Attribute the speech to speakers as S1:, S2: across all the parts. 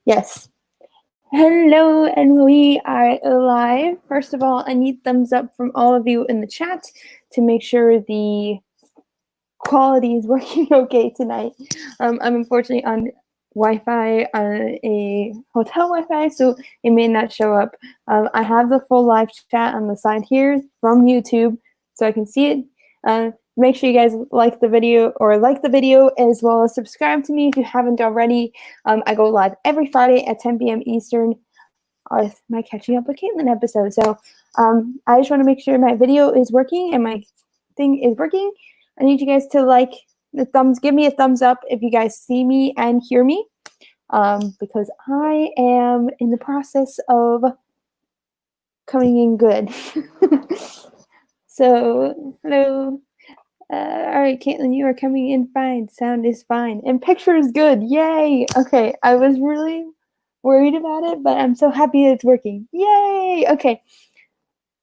S1: Yes. Hello, and we are live. First of all, I need thumbs up from all of you in the chat to make sure the quality is working okay tonight. I'm unfortunately on Wi-Fi, on a hotel Wi-Fi, so it may not show up. I have the full live chat on the side here from YouTube, so I can see it. Make sure you guys like the video as well as subscribe to me if you haven't already. I go live every Friday at 10 p.m. Eastern with my Catching Up with Caitlin episode. So I just want to make sure my video is working and my thing is working. I need you guys to give me a thumbs up if you guys see me and hear me, because I am in the process of coming in good. So, hello. All right, Caitlin, you are coming in fine. Sound is fine. And picture is good. Yay. Okay, I was really worried about it, but I'm so happy it's working. Yay. Okay.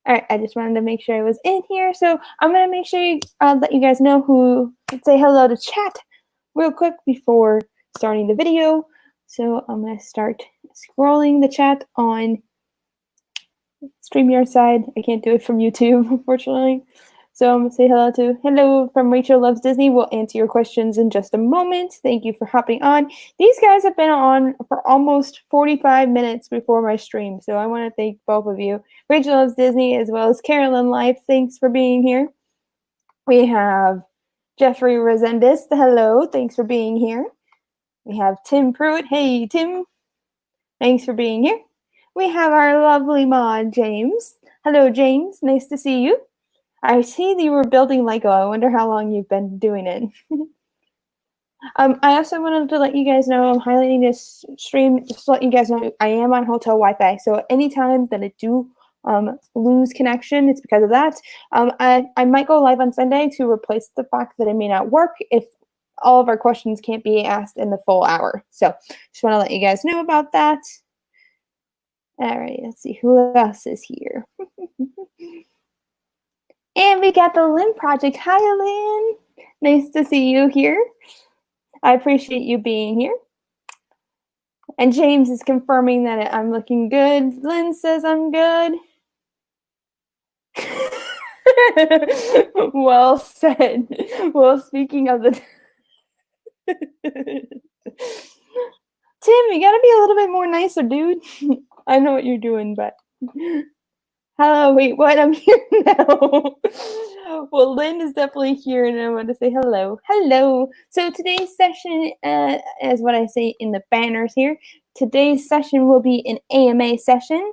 S1: All right, I just wanted to make sure I was in here. So I'm going to make sure let you guys know who say hello to chat real quick before starting the video. So I'm going to start scrolling the chat on StreamYard side. I can't do it from YouTube, unfortunately. So I'm going to say hello from Rachel Loves Disney. We'll answer your questions in just a moment. Thank you for hopping on. These guys have been on for almost 45 minutes before my stream. So I want to thank both of you. Rachel Loves Disney as well as Carolyn Life. Thanks for being here. We have Jeffrey Resendez. Hello. Thanks for being here. We have Tim Pruitt. Hey, Tim. Thanks for being here. We have our lovely mod, James. Hello, James. Nice to see you. I see that you were building Lego. I wonder how long you've been doing it. I also wanted to let you guys know I'm highlighting this stream just to let you guys know I am on hotel Wi-Fi. So anytime that I do lose connection, it's because of that. I might go live on Sunday to replace the fact that it may not work if all of our questions can't be asked in the full hour. So just want to let you guys know about that. All right, let's see who else is here. And we got the Lynn Project. Hi, Lynn. Nice to see you here. I appreciate you being here. And James is confirming that I'm looking good. Lynn says I'm good. Well said. Well, speaking of the... Tim, you gotta be a little bit more nicer, dude. I know what you're doing, but... Hello, wait, what? I'm here now. Well, Lynn is definitely here, and I want to say hello. Hello. So today's session, as what I say in the banners here, today's session will be an AMA session.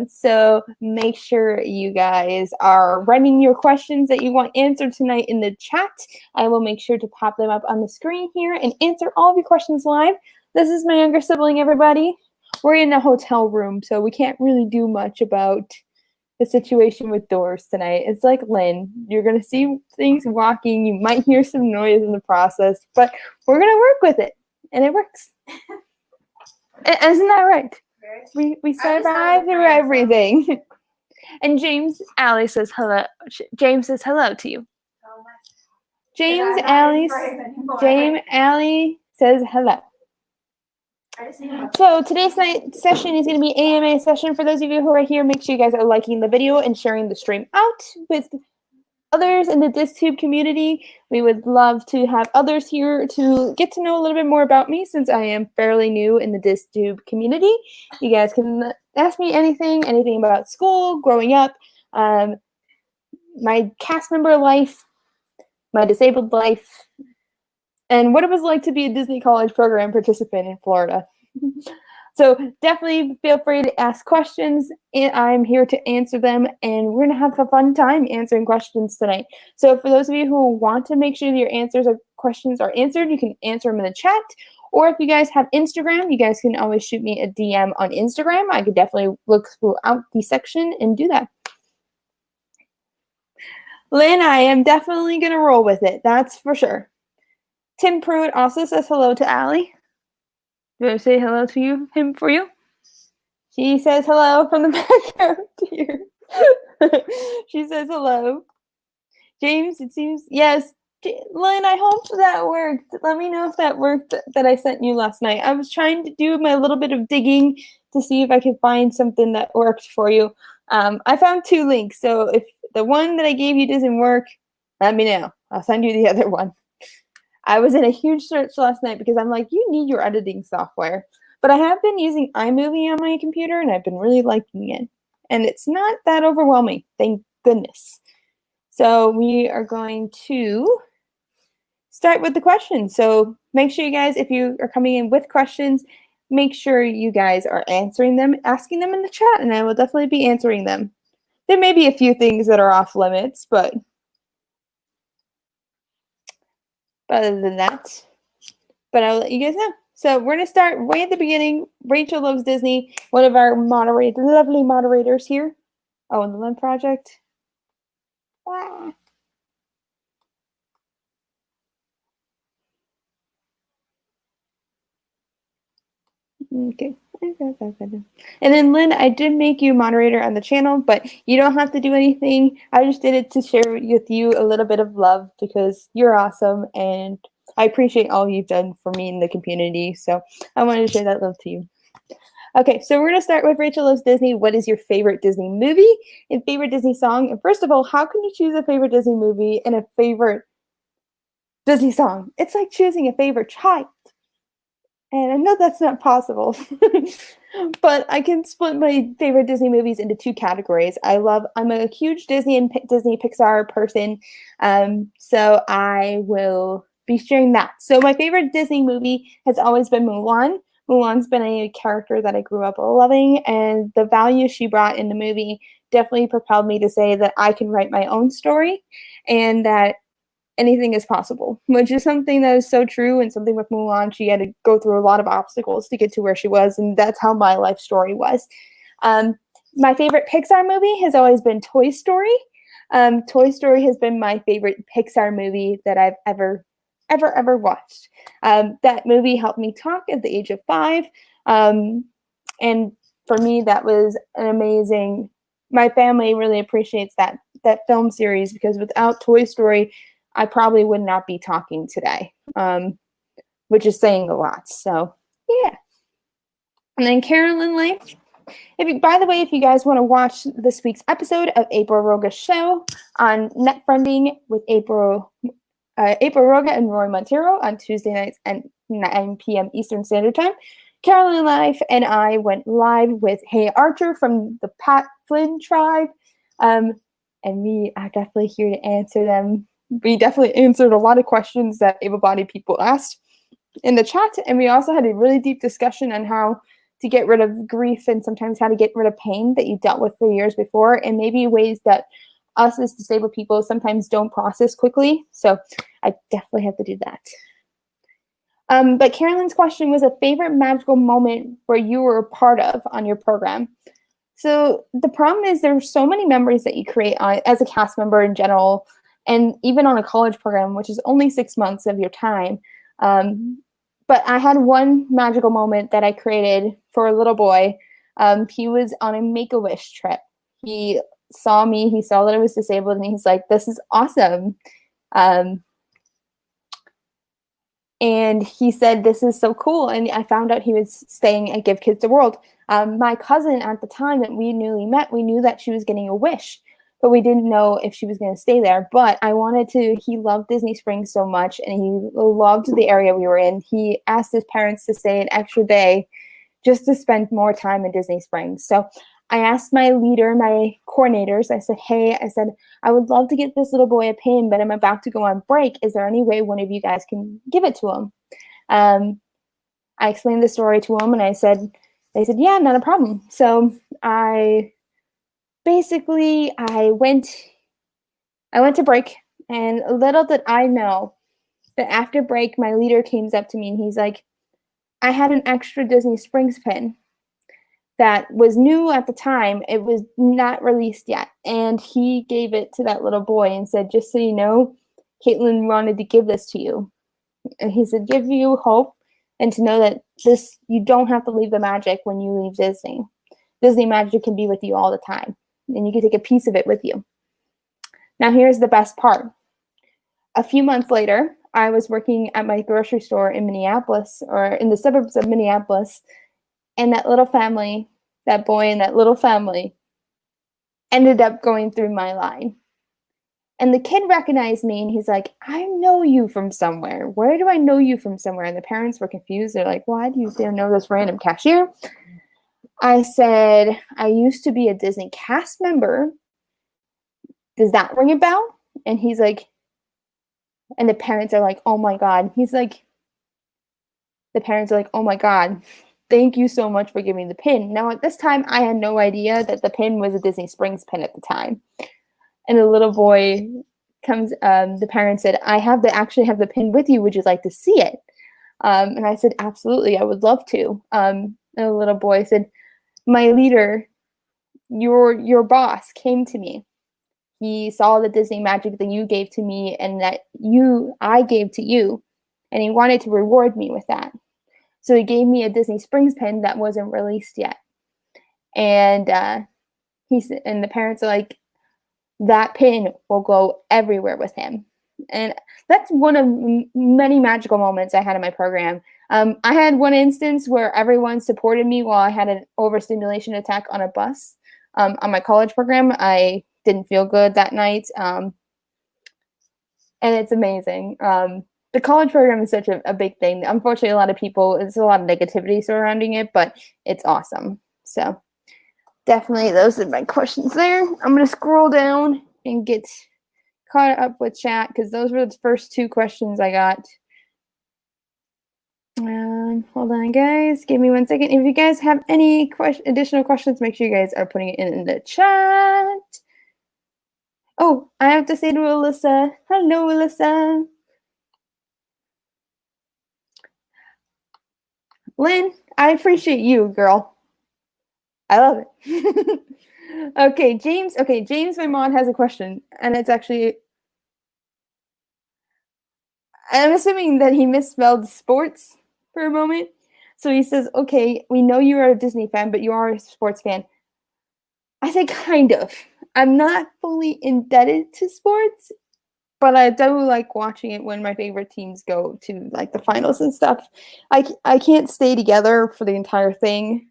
S1: So make sure you guys are writing your questions that you want answered tonight in the chat. I will make sure to pop them up on the screen here and answer all of your questions live. This is my younger sibling, everybody. We're in a hotel room, so we can't really do much about the situation with doors tonight. It's like Lynn. You're going to see things walking. You might hear some noise in the process, but we're going to work with it, and it works. Isn't that right? We survive through everything. And James Alley says hello. James says hello to you. James Alley says hello. So today's night session is going to be AMA session. For those of you who are here, make sure you guys are liking the video and sharing the stream out with others in the DisTube community. We would love to have others here to get to know a little bit more about me, since I am fairly new in the DisTube community. You guys can ask me anything about school, growing up, my cast member life, my disabled life, and what it was like to be a Disney College Program participant in Florida. So definitely feel free to ask questions. I'm here to answer them, and we're going to have a fun time answering questions tonight. So for those of you who want to make sure that your questions are answered, you can answer them in the chat. Or if you guys have Instagram, you guys can always shoot me a DM on Instagram. I could definitely look throughout the section and do that. Lynn, I am definitely going to roll with it. That's for sure. Tim Pruitt also says hello to Allie. Do I say hello to him for you? She says hello from the background here. She says hello. James, it seems, yes, Lynn, I hope that worked. Let me know if that worked that I sent you last night. I was trying to do my little bit of digging to see if I could find something that worked for you. I found 2 links, so if the one that I gave you doesn't work, let me know. I'll send you the other one. I was in a huge search last night because I'm like, you need your editing software. But I have been using iMovie on my computer, and I've been really liking it. And it's not that overwhelming, thank goodness. So we are going to start with the questions. So make sure you guys, if you are coming in with questions, make sure you guys are answering them, asking them in the chat, and I will definitely be answering them. There may be a few things that are off limits, but other than that, but I'll let you guys know. So we're going to start way at the beginning. Rachel Loves Disney, one of our lovely moderators here. Oh, and the Lynn Project. Ah. Okay. And then Lynn, I did make you moderator on the channel, but you don't have to do anything. I just did it to share with you a little bit of love because you're awesome and I appreciate all you've done for me in the community. So I wanted to share that love to you. Okay, so we're going to start with Rachel Loves Disney. What is your favorite Disney movie and favorite Disney song? And first of all, how can you choose a favorite Disney movie and a favorite Disney song? It's like choosing a favorite child. And I know that's not possible, but I can split my favorite Disney movies into 2 categories. I'm a huge Disney and Disney Pixar person, so I will be sharing that. So my favorite Disney movie has always been Mulan. Mulan's been a character that I grew up loving, and the value she brought in the movie definitely propelled me to say that I can write my own story and that anything is possible, which is something that is so true and something with Mulan. She had to go through a lot of obstacles to get to where she was, and that's how my life story was. My favorite Pixar movie has always been Toy Story. Toy Story has been my favorite Pixar movie that I've ever watched. That movie helped me talk at the age of 5, and for me, that was an amazing. My family really appreciates that film series because without Toy Story, I probably would not be talking today, which is saying a lot. So, yeah. And then Carolyn Life. By the way, if you guys want to watch this week's episode of April Roga's show on Net Funding with April Roga and Roy Montero on Tuesday nights at 9 p.m. Eastern Standard Time, Carolyn Life and I went live with Hey Archer from the Pat Flynn tribe, and we are definitely here to answer them. We definitely answered a lot of questions that able-bodied people asked in the chat, and we also had a really deep discussion on how to get rid of grief and sometimes how to get rid of pain that you dealt with for years before, and maybe ways that us as disabled people sometimes don't process quickly. So I definitely have to do that. But Carolyn's question was a favorite magical moment where you were a part of on your program. So the problem is there's so many memories that you create as a cast member in general, and even on a college program, which is only 6 months of your time. But I had one magical moment that I created for a little boy. He was on a Make-A-Wish trip. He saw me, he saw that I was disabled, and he's like, this is awesome. And he said, this is so cool. And I found out he was staying at Give Kids the World. My cousin at the time that we newly met, we knew that she was getting a wish, but we didn't know if she was going to stay there. But he loved Disney Springs so much, and he loved the area we were in. He asked his parents to stay an extra day just to spend more time in Disney Springs. So I asked my leader, my coordinators, I said, hey, I would love to get this little boy a pin, but I'm about to go on break. Is there any way one of you guys can give it to him? I explained the story to him, and they said, yeah, not a problem. So I went to break, and little did I know that after break, my leader came up to me and he's like, I had an extra Disney Springs pin that was new at the time. It was not released yet. And he gave it to that little boy and said, just so you know, Caitlin wanted to give this to you. And he said, give you hope and to know that you don't have to leave the magic when you leave Disney. Disney magic can be with you all the time, and you can take a piece of it with you. Now, here's the best part. a few months later, I was working at my grocery store in Minneapolis, or in the suburbs of Minneapolis, and that little family, that boy and that little family, ended up going through my line. And the kid recognized me and he's like, I know you from somewhere. Where do I know you from somewhere? And the parents were confused. They're like, why do you know this random cashier? I said, I used to be a Disney cast member. Does that ring a bell? And he's like, and the parents are like, oh my God. He's like, the parents are like, oh my God, thank you so much for giving me the pin. Now, at this time, I had no idea that the pin was a Disney Springs pin at the time. And the little boy comes, the parent said, I actually have the pin with you. Would you like to see it? And I said, absolutely, I would love to. And the little boy said, my leader, your boss came to me. He saw the Disney magic that you gave to me and that I gave to you. And he wanted to reward me with that. So he gave me a Disney Springs pin that wasn't released yet. And and the parents are like, that pin will go everywhere with him. And that's one of many magical moments I had in my program. I had one instance where everyone supported me while I had an overstimulation attack on a bus. On my college program, I didn't feel good that night. And it's amazing. The college program is such a big thing. Unfortunately, there's a lot of negativity surrounding it, but it's awesome. So definitely those are my questions there. I'm going to scroll down and get caught up with chat because those were the first two questions I got. Hold on, guys. Give me 1 second. If you guys have any additional questions, make sure you guys are putting it in the chat. Oh, I have to say to Alyssa. Hello, Alyssa. Lynn, I appreciate you, girl. I love it. Okay, James. Okay, James, my mod, has a question, and it's actually, I'm assuming that he misspelled sports for a moment. So he says, okay, we know you are a Disney fan, but you are a sports fan. I say kind of. I'm not fully indebted to sports, but I do like watching it when my favorite teams go to like the finals and stuff. I can't stay together for the entire thing,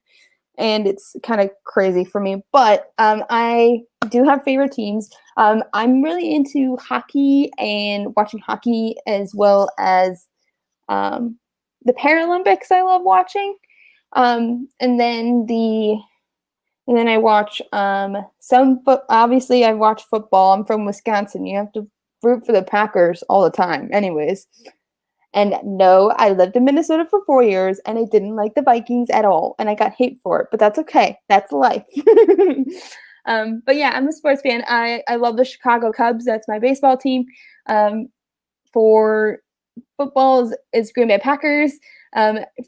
S1: and it's kind of crazy for me. But I do have favorite teams. I'm really into hockey and watching hockey, as well as the Paralympics. I love watching, and then I watch obviously I watch football. I'm from Wisconsin. You have to root for the Packers all the time. Anyways. And no, I lived in Minnesota for 4 years and I didn't like the Vikings at all. And I got hate for it, but that's okay. That's life. But yeah, I'm a sports fan. I love the Chicago Cubs. That's my baseball team. For football, it's Green Bay Packers.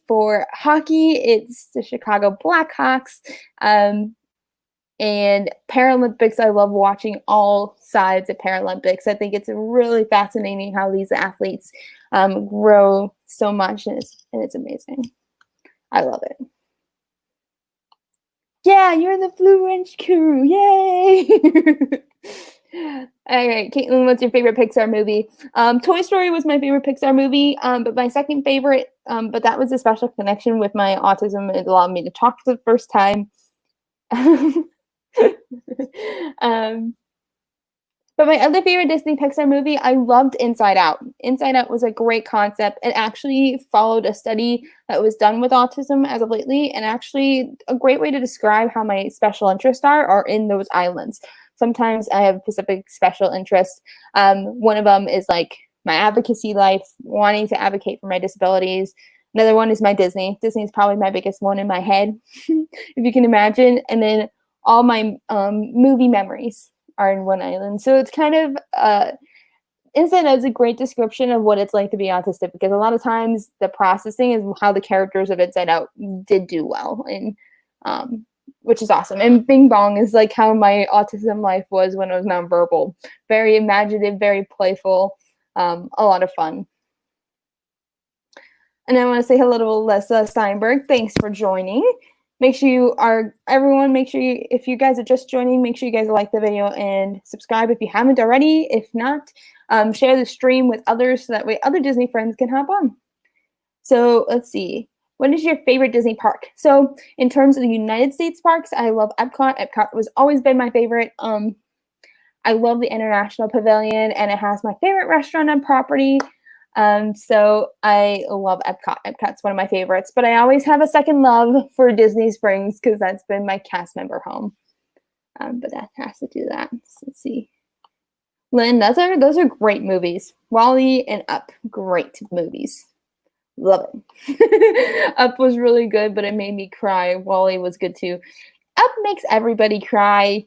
S1: For hockey, it's the Chicago Blackhawks. And Paralympics, I love watching all sides of Paralympics. I think it's really fascinating how these athletes grow so much, and it's amazing. I love it. Yeah, you're in the Blue Wrench crew. Yay! All right, Caitlin, what's your favorite Pixar movie? Toy Story was my favorite Pixar movie, but my second favorite, but that was a special connection with my autism. It allowed me to talk for the first time. But my other favorite Disney Pixar movie, I loved Inside Out. Inside Out was a great concept. It actually followed a study that was done with autism as of lately, and actually a great way to describe how my special interests are in those islands. Sometimes I have specific special interests. One of them is like my advocacy life, wanting to advocate for my disabilities. Another one is my Disney. Disney is probably my biggest one in my head, if you can imagine. And then all my movie memories are in one island. So it's kind of, Inside Out is a great description of what it's like to be autistic, because a lot of times the processing is how the characters of Inside Out did do well, and which is awesome. And Bing Bong is like how my autism life was when I was nonverbal. Very imaginative, very playful, a lot of fun. And I want to say hello to Alyssa Steinberg. Thanks for joining. Make sure if you guys are just joining, make sure you guys like the video and subscribe if you haven't already. If not, share the stream with others so that way other Disney friends can hop on. So let's see. What is your favorite Disney park? So in terms of the United States parks, I love Epcot. Epcot has always been my favorite. I love the International Pavilion, and it has my favorite restaurant on property. So I love Epcot. Epcot's one of my favorites, but I always have a second love for Disney Springs because that's been my cast member home. But that has to do that. So let's see. Lynn, those are great movies. Wall-E and Up, great movies. Love it. Up was really good, but it made me cry. Wall-E was good too. Up makes everybody cry.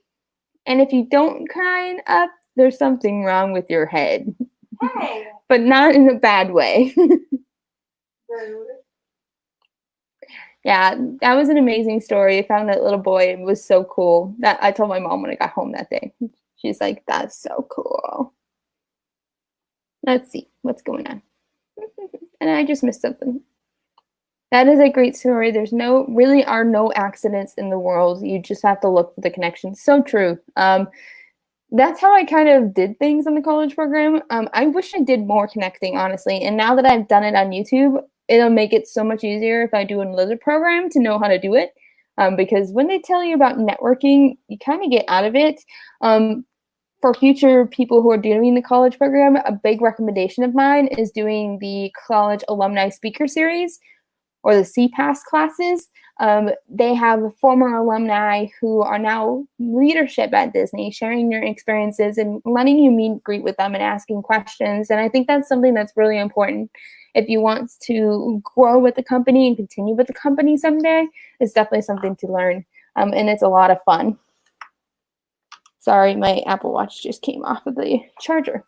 S1: And if you don't cry in Up, there's something wrong with your head.
S2: Hey.
S1: But not in a bad way. Yeah, that was an amazing story. I found that little boy. It was so cool. That I told my mom when I got home that day. She's like, that's so cool. Let's see what's going on. And I just missed something. That is a great story. There's really are no accidents in the world. You just have to look for the connections. So true. That's how I kind of did things on the college program. I wish I did more connecting, honestly. And now that I've done it on YouTube, it'll make it so much easier if I do a Lizard program to know how to do it. Because when they tell you about networking, you kind of get out of it. For future people who are doing the college program, a big recommendation of mine is doing the College Alumni Speaker Series, or the CPAS classes. They have former alumni who are now leadership at Disney, sharing their experiences and letting you meet and greet with them and asking questions. And I think that's something that's really important. If you want to grow with the company and continue with the company someday, it's definitely something to learn. And it's a lot of fun. Sorry, my Apple Watch just came off of the charger.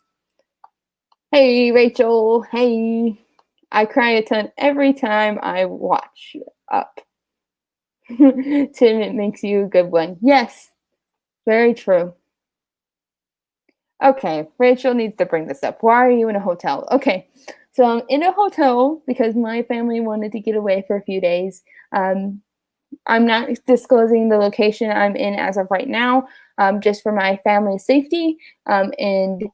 S1: Hey, Rachel. Hey. I cry a ton every time I watch Up. Tim, it makes you a good one. Yes, very true. Okay, Rachel needs to bring this up. Why are you in a hotel? Okay, so I'm in a hotel because my family wanted to get away for a few days. I'm not disclosing the location I'm in as of right now, just for my family's safety, and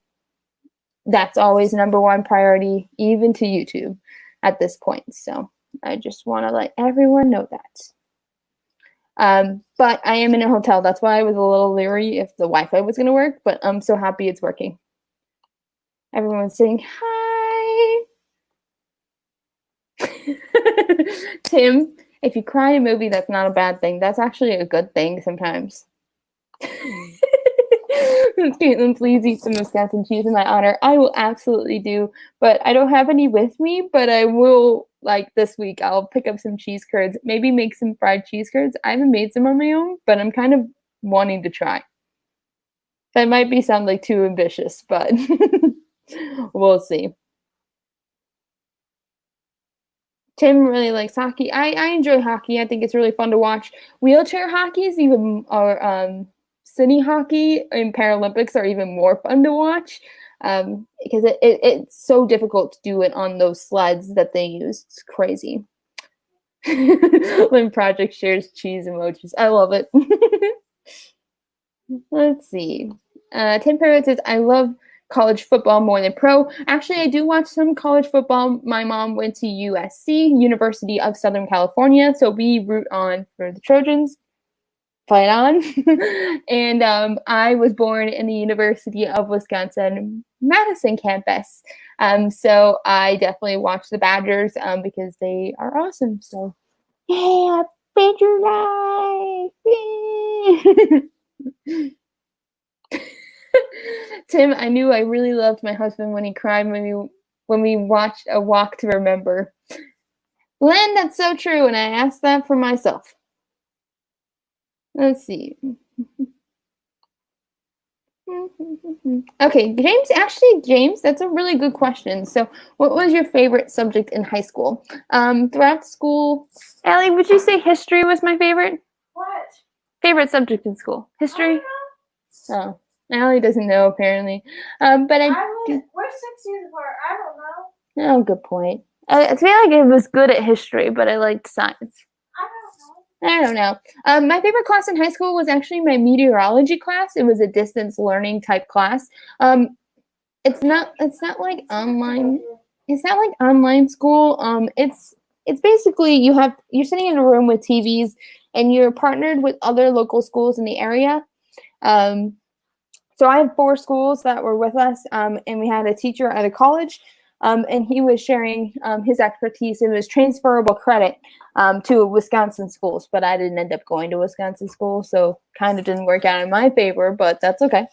S1: that's always number one priority, even to YouTube at this point. So I just want to let everyone know that. But I am in a hotel. That's why I was a little leery if the Wi-Fi was going to work, but I'm so happy it's working. Everyone's saying hi. Tim, if you cry in a movie, that's not a bad thing. That's actually a good thing sometimes. Caitlin, please eat some Wisconsin cheese in my honor. I will absolutely do, but I don't have any with me, but I will, like this week, I'll pick up some cheese curds, maybe make some fried cheese curds. I haven't made some on my own, but I'm kind of wanting to try. That might sound like too ambitious, but we'll see. Tim really likes hockey. I enjoy hockey. I think it's really fun to watch. Wheelchair hockey is even, or city hockey and Paralympics are even more fun to watch, because it's so difficult to do it on those sleds that they use. It's crazy. Lynn Project shares cheese emojis. I love it. Let's see. Tim Parrott says, I love college football more than pro. Actually, I do watch some college football. My mom went to USC, University of Southern California, so we root on for the Trojans. Fight on. And I was born in the University of Wisconsin Madison campus. So I definitely watch the Badgers because they are awesome. So yeah, Badger life. Tim, I knew I really loved my husband when he cried when we watched A Walk to Remember. Lynn, that's so true, and I asked that for myself. Let's see. Okay, James, that's a really good question. So, what was your favorite subject in high school? Throughout school, Allie, would you say history was my favorite?
S2: What?
S1: Favorite subject in school? History? Oh, Allie doesn't know apparently. But
S2: we're 6 years apart. I don't know.
S1: Oh, good point. I feel like I was good at history, but I liked science. I don't know. My favorite class in high school was actually my meteorology class. It was a distance learning type class. It's not like online. It's not like online school. It's basically you're sitting in a room with TVs and you're partnered with other local schools in the area. So I had 4 schools that were with us, and we had a teacher at a college, and he was sharing his expertise. It was transferable credit to Wisconsin schools, but I didn't end up going to Wisconsin school, so kind of didn't work out in my favor, but that's okay.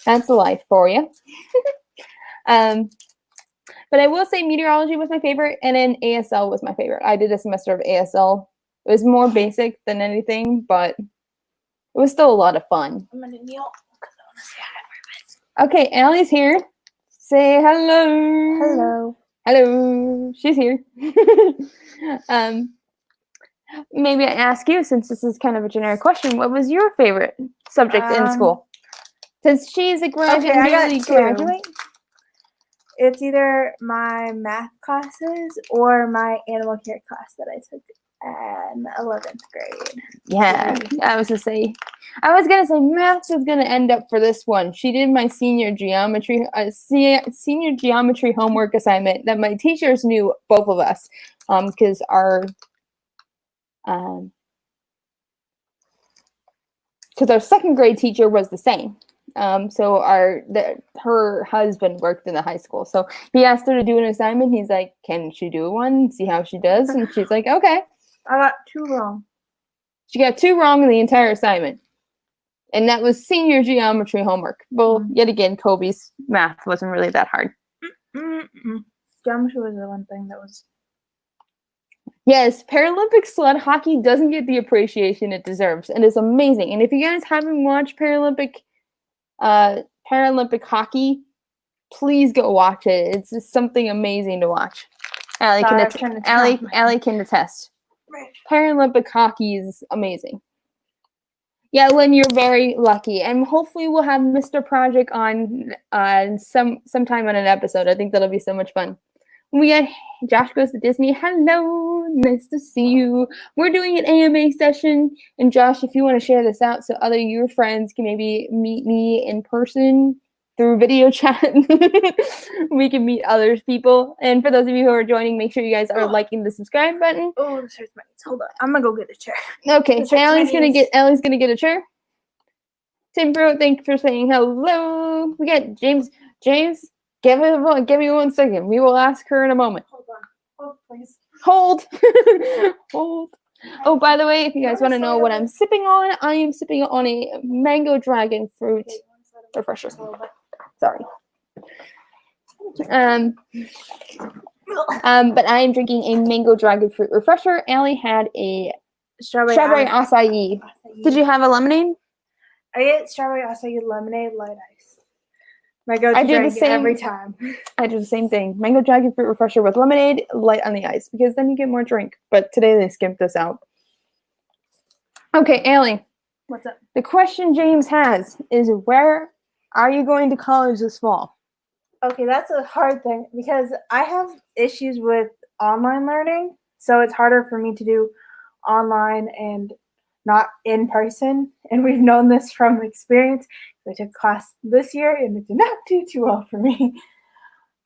S1: That's the life for you. But I will say meteorology was my favorite, and then ASL was my favorite. I did a semester of ASL. It was more basic than anything, but it was still a lot of fun.
S2: I'm gonna kneel because I want to say hi for a bit.
S1: Okay, Allie's here. Say hello.
S2: Hello.
S1: Hello. She's here. Maybe I ask you, since this is kind of a generic question, what was your favorite subject in school? Since she's a graduate,
S2: I got 2.
S1: graduate.
S2: It's either my math classes or my animal care class that I took in 11th grade.
S1: Yeah, I was gonna say math is gonna end up for this one. She did my senior geometry homework assignment that my teachers knew, both of us, because our second grade teacher was the same. So her husband worked in the high school, so he asked her to do an assignment. He's like, "Can she do one? See how she does?" And she's like, "Okay."
S2: I got 2 wrong.
S1: She got 2 wrong in the entire assignment, and that was senior geometry homework. Well, yet again, Kobe's math wasn't really that hard.
S2: Geometry was the one thing that was.
S1: Yes, Paralympic sled hockey doesn't get the appreciation it deserves, and it's amazing. And if you guys haven't watched Paralympic hockey, please go watch it. It's just something amazing to watch. Allie can attest.
S2: Right.
S1: Paralympic hockey is amazing. Yeah, Lynn, you're very lucky, and hopefully we'll have Mr. Project on sometime on an episode. I think that'll be so much fun. We got Josh Goes to Disney. Hello, nice to see you. We're doing an AMA session, and Josh, if you want to share this out so other your friends can maybe meet me in person through video chat, we can meet other people. And for those of you who are joining, make sure you guys are liking the subscribe button.
S2: Oh, this hurts my knees. Hold on, I'm gonna go get a chair.
S1: Okay, Allie's gonna get a chair. Tim Bro, thank you for saying hello. We got James. Give me 1 second. We will ask her in a moment.
S2: Hold on. Hold, please.
S1: Hold. Hold. Oh, by the way, if you guys want to know what I'm sipping on, I am sipping on a mango dragon fruit refresher. Sorry. But I am drinking a mango dragon fruit refresher. Allie had a strawberry acai. Did you have a lemonade?
S2: I get strawberry acai lemonade light ice. My go-to drink every time.
S1: I do the same thing. Mango dragon fruit refresher with lemonade, light on the ice, because then you get more drink. But today they skimped this out. Okay, Allie.
S2: What's up?
S1: The question James has is, where are you going to college this fall?
S2: Okay, that's a hard thing because I have issues with online learning, so it's harder for me to do online and not in person. And we've known this from experience. I took class this year and it did not do too well for me.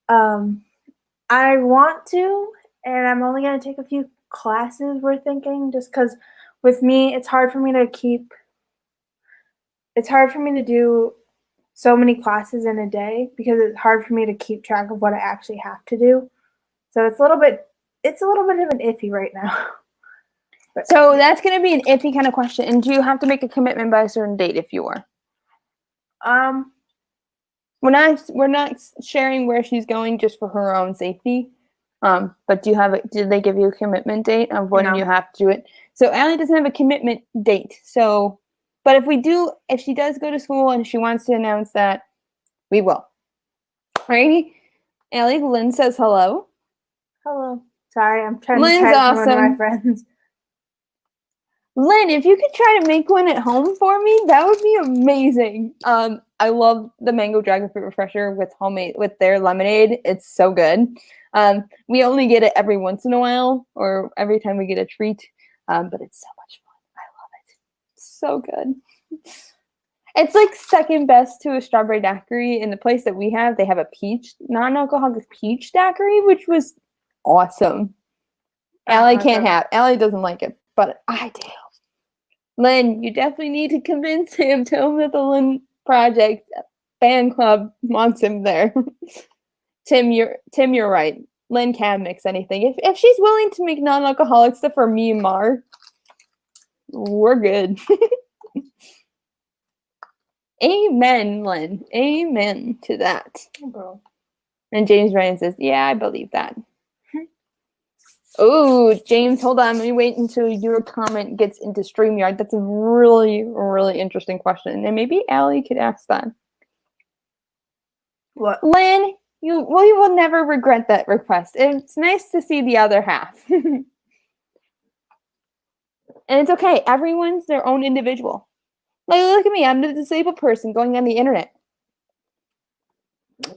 S2: I want to, and I'm only going to take a few classes, we're thinking, just because with me, it's hard for me to do so many classes in a day because it's hard for me to keep track of what I actually have to do. So it's a little bit of an iffy right now.
S1: So that's going to be an iffy kind of question. And do you have to make a commitment by a certain date if you are? We're not sharing where she's going just for her own safety. But did they give you a commitment date of when you have to do it? So Allie doesn't have a commitment date. So, but if she does go to school and she wants to announce that, we will. Alrighty. Allie, Lynn says hello.
S2: Hello. Sorry, I'm trying
S1: Lynn's
S2: to type
S1: awesome.
S2: one of my friends.
S1: Lynn, if you could try to make one at home for me, that would be amazing. I love the mango dragon fruit refresher with their lemonade. It's so good. We only get it every once in a while or every time we get a treat. But it's so much fun. I love it. It's so good. It's like second best to a strawberry daiquiri. In the place that we have, they have a peach, non-alcoholic peach daiquiri, which was awesome. Allie Allie doesn't like it, but I do. Lynn, you definitely need to convince him. Tell him that the Lynn Project fan club wants him there. Tim, you're right. Lynn can mix anything. If she's willing to make non-alcoholic stuff for me and Mar, we're good. Amen, Lynn. Amen to that.
S2: Bro.
S1: And James Ryan says, yeah, I believe that. Oh, James, hold on. Let me wait until your comment gets into StreamYard. That's a really, really interesting question. And maybe Allie could ask that.
S2: What?
S1: Lynn, you will never regret that request. It's nice to see the other half. And it's okay. Everyone's their own individual. Like, look at me. I'm the disabled person going on the internet.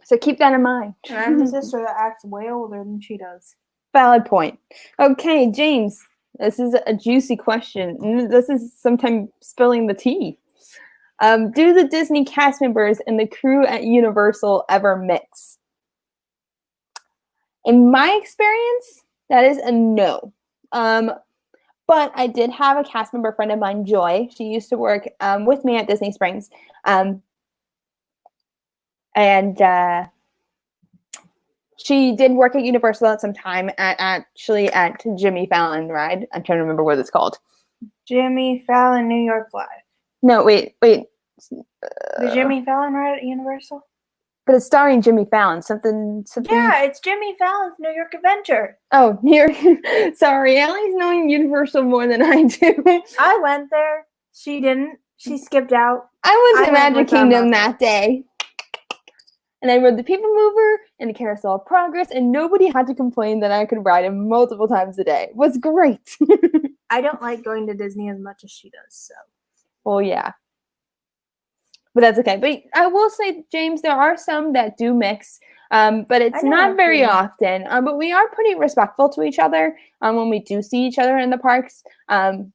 S1: So keep that in mind.
S2: And I'm the sister that acts way older than she does.
S1: Valid point. Okay, James, this is a juicy question. This is sometimes spilling the tea. Do the Disney cast members and the crew at Universal ever mix? In my experience, that is a no. But I did have a cast member friend of mine, Joy. She used to work with me at Disney Springs. She did work at Universal at some time, at Jimmy Fallon ride. I'm trying to remember what it's called.
S2: Jimmy Fallon New York Live.
S1: No, wait.
S2: The Jimmy Fallon ride at Universal?
S1: But it's starring Jimmy Fallon. Something.
S2: Yeah, it's Jimmy Fallon's New York Adventure.
S1: Oh, New York. Sorry, Allie's knowing Universal more than I do.
S2: I went there. She didn't. She skipped out.
S1: I went to Magic Kingdom that day. And I rode the People Mover and the Carousel of Progress, and nobody had to complain that I could ride it multiple times a day. It was great.
S2: I don't like going to Disney as much as she does, so.
S1: Well, yeah. But that's okay. But I will say, James, there are some that do mix, but it's not very often. But we are pretty respectful to each other when we do see each other in the parks. And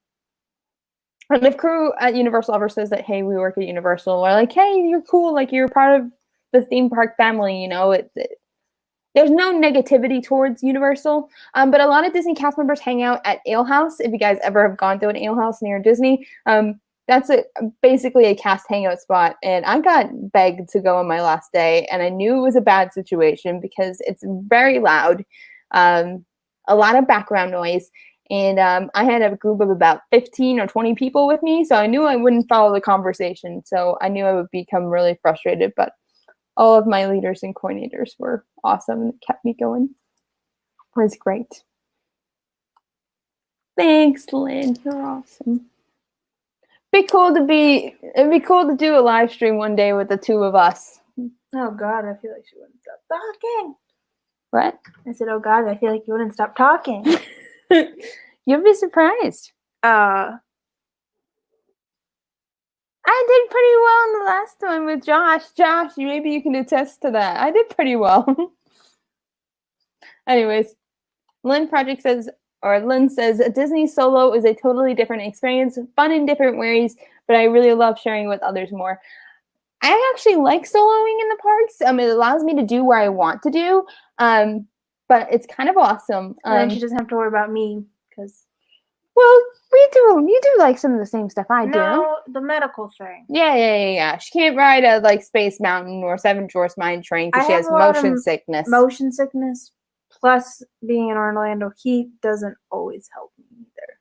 S1: if crew at Universal ever says that, hey, we work at Universal, we're like, hey, you're cool. Like, you're part of the theme park family, you know. There's no negativity towards Universal, but a lot of Disney cast members hang out at Ale House. If you guys ever have gone to an Ale House near Disney, that's basically a cast hangout spot. And I got begged to go on my last day, and I knew it was a bad situation because it's very loud, a lot of background noise, and I had a group of about 15 or 20 people with me, so I knew I wouldn't follow the conversation. So I knew I would become really frustrated, but all of my leaders and coordinators were awesome and kept me going. It was great. Thanks, Lynn. You're awesome. It'd be cool to do a live stream one day with the two of us.
S2: Oh God, I feel like she wouldn't stop talking.
S1: What?
S2: I said, oh God, I feel like you wouldn't stop talking.
S1: You'll be surprised. I did pretty well in the last one with Josh. Josh, maybe you can attest to that. I did pretty well. Anyways, Lynn says, Disney solo is a totally different experience, fun in different ways, but I really love sharing with others more. I actually like soloing in the parks. It allows me to do where I want to do, but it's kind of awesome.
S2: And she doesn't have to worry about me, because...
S1: Well, you do like some of the same stuff I do.
S2: No, the medical thing.
S1: Yeah. She can't ride a Space Mountain or Seven Dwarfs Mine Train because she has motion sickness.
S2: Motion sickness, plus being in Orlando heat doesn't always help me either.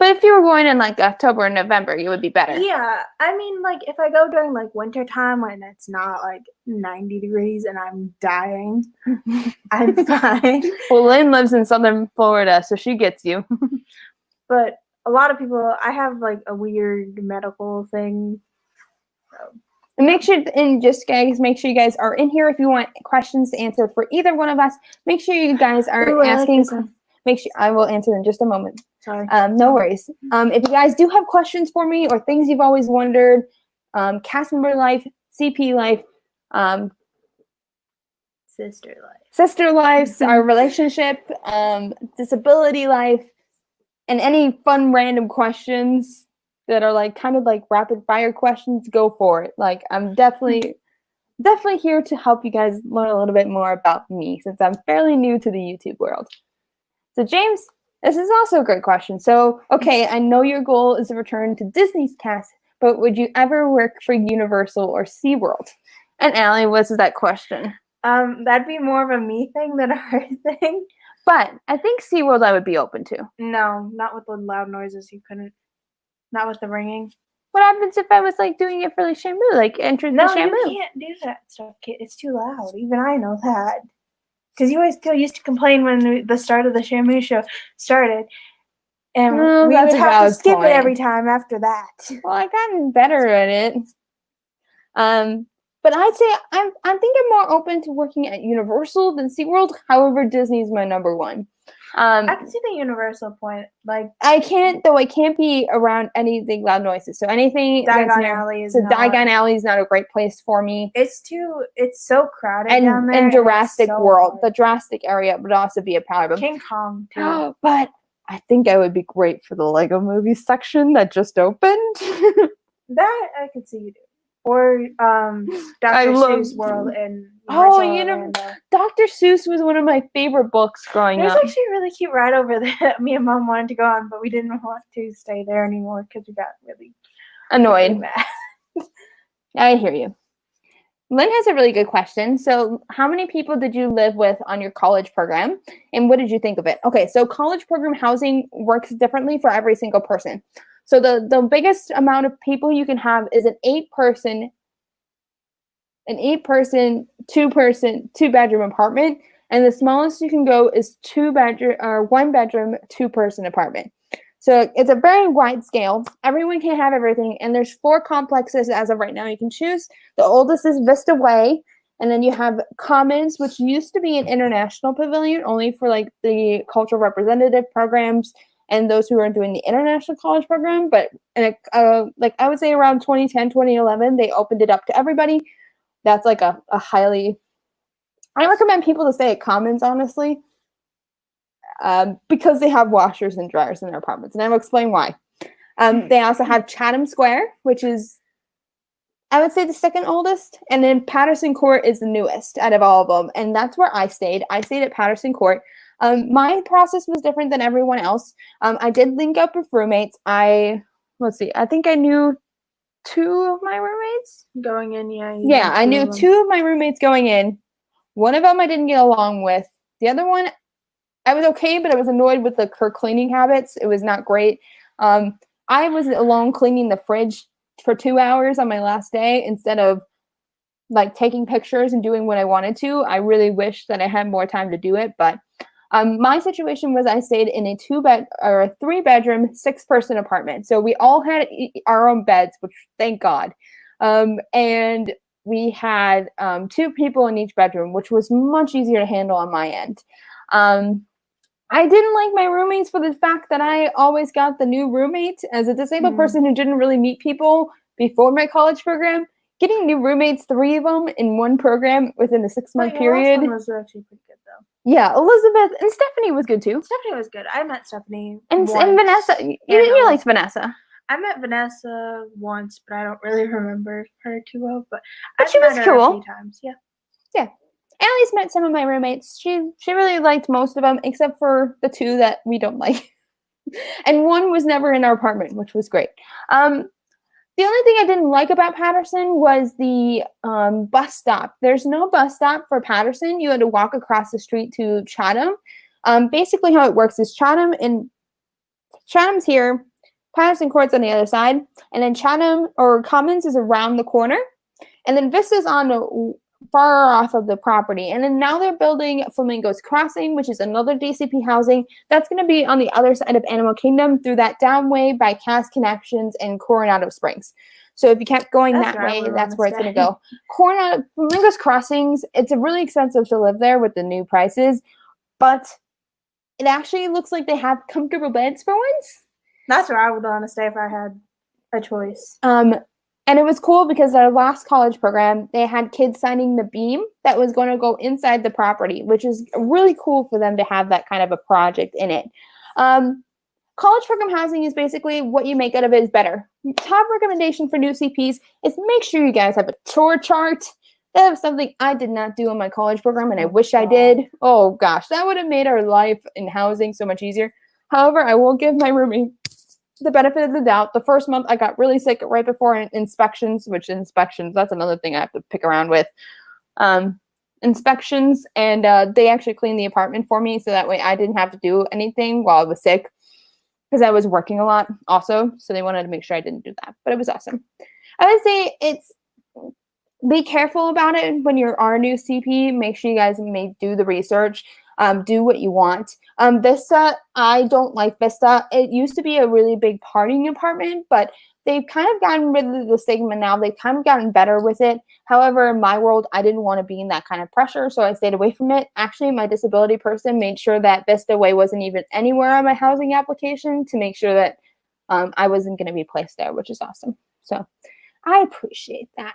S1: But if you were going in October and November, you would be better.
S2: Yeah, I mean, if I go during winter time when it's not 90 degrees and I'm dying, I'm fine.
S1: Well, Lynn lives in Southern Florida, so she gets you.
S2: But a lot of people, I have a weird medical thing. So.
S1: And make sure you guys are in here if you want questions answered for either one of us. Make sure you guys are asking. I will answer in just a moment.
S2: Sorry.
S1: No worries. If you guys do have questions for me or things you've always wondered, cast member life, CP life, sister life, our relationship, disability life, and any fun random questions that are like kind of like rapid fire questions, go for it. Like I'm definitely here to help you guys learn a little bit more about me since I'm fairly new to the YouTube world. So James, this is also a great question. So, okay, I know your goal is to return to Disney's cast, but would you ever work for Universal or SeaWorld? And Allie, what's that question?
S2: That'd be more of a me thing than a her thing.
S1: But I think SeaWorld I would be open to.
S2: No, not with the loud noises. You couldn't. Not with the ringing.
S1: What happens if I was like doing it for like Shamu, like entrance to Shamu?
S2: No, you can't do that stuff, kid. It's too loud. Even I know that. Because you always used to complain when the start of the Shamu show started. And we would have to skip it every time after that.
S1: Well, I gotten better at it. But I'd say I think I'm more open to working at Universal than SeaWorld. However, Disney's my number one.
S2: I can see the Universal point. Like
S1: I can't be around anything loud noises. So anything
S2: Diagon Alley is
S1: Diagon Alley is not a great place for me.
S2: It's so crowded down there.
S1: And Jurassic World, the Jurassic area would also be a problem.
S2: King Kong too.
S1: But I think I would be great for the Lego movie section that just opened.
S2: That I could see you do. Or Dr. Seuss World and
S1: Dr. Seuss was one of my favorite books growing up.
S2: There's actually a really cute ride over there. Me and Mom wanted to go on, but we didn't want to stay there anymore because we got really
S1: annoyed.
S2: Mad.
S1: I hear you. Lynn has a really good question. So how many people did you live with on your college program? And what did you think of it? Okay, so college program housing works differently for every single person. So the biggest amount of people you can have is an 8-person, 2-bedroom apartment, and the smallest you can go is 1-bedroom, 2-person apartment. So it's a very wide scale. Everyone can have everything, and there's 4 complexes as of right now you can choose. The oldest is Vista Way, and then you have Commons, which used to be an international pavilion only for like the cultural representative programs and those who are doing the international college program. But like I would say around 2010, 2011, they opened it up to everybody. That's like a highly, I recommend people to stay at Commons, honestly, because they have washers and dryers in their apartments. And I will explain why. They also have Chatham Square, which is, I would say, the second oldest. And then Patterson Court is the newest out of all of them. And that's where I stayed. I stayed at Patterson Court. My process was different than everyone else. I did link up with roommates. I think I knew 2 of my roommates
S2: going in.
S1: Yeah, I knew 2 of my roommates going in. One of them I didn't get along with. The other one, I was okay, but I was annoyed with her cleaning habits. It was not great. I was alone cleaning the fridge for 2 hours on my last day instead of like taking pictures and doing what I wanted to. I really wish that I had more time to do it, but my situation was I stayed in a 3-bedroom, 6-person apartment. So we all had our own beds, which thank God. And we had 2 people in each bedroom, which was much easier to handle on my end. I didn't like my roommates for the fact that I always got the new roommate. As a disabled person who didn't really meet people before my college program, getting new roommates, 3 of them in one program within a 6-month period.
S2: Last one was actually pretty good though.
S1: Yeah, Elizabeth and Stephanie was good too.
S2: Stephanie was good. I met Stephanie
S1: and Vanessa. You liked Vanessa.
S2: I met Vanessa once, but I don't really remember her too well. But
S1: she was cool.
S2: A few times. Yeah.
S1: Yeah. Allie's met some of my roommates. She really liked most of them, except for the 2 that we don't like. And one was never in our apartment, which was great. The only thing I didn't like about Patterson was the bus stop. There's no bus stop for Patterson. You had to walk across the street to Chatham. Basically how it works is Chatham's here, Patterson Court's on the other side, and then Chatham or Commons is around the corner, and then Vista's on the far off of the property. And then now they're building Flamingo's Crossing, which is another DCP housing. That's going to be on the other side of Animal Kingdom through that downway by Cass Connections and Coronado Springs. So if you kept going that way, that's where it's going to go. Flamingo's Crossings, it's really expensive to live there with the new prices, but it actually looks like they have comfortable beds for once.
S2: That's where I would want to stay if I had a choice.
S1: And it was cool because our last college program, they had kids signing the beam that was going to go inside the property, which is really cool for them to have that kind of a project in it. college program housing is basically what you make out of it is better. Top recommendation for new CPs is make sure you guys have a chore chart. That was something I did not do in my college program, and I wish I did. Oh gosh, that would have made our life in housing so much easier. However, I will give my roommate the benefit of the doubt. The first month I got really sick right before inspections, that's another thing I have to pick around with. Inspections, and they actually cleaned the apartment for me, so that way I didn't have to do anything while I was sick, because I was working a lot also, so they wanted to make sure I didn't do that, but it was awesome. I would say be careful about it when you are a new CP. Make sure you guys may do the research, do what you want. Vista, I don't like Vista. It used to be a really big partying apartment, but they've kind of gotten rid of the stigma now. They've kind of gotten better with it. However, in my world, I didn't want to be in that kind of pressure, so I stayed away from it. Actually, my disability person made sure that Vista Way wasn't even anywhere on my housing application to make sure that I wasn't going to be placed there, which is awesome. So I appreciate that.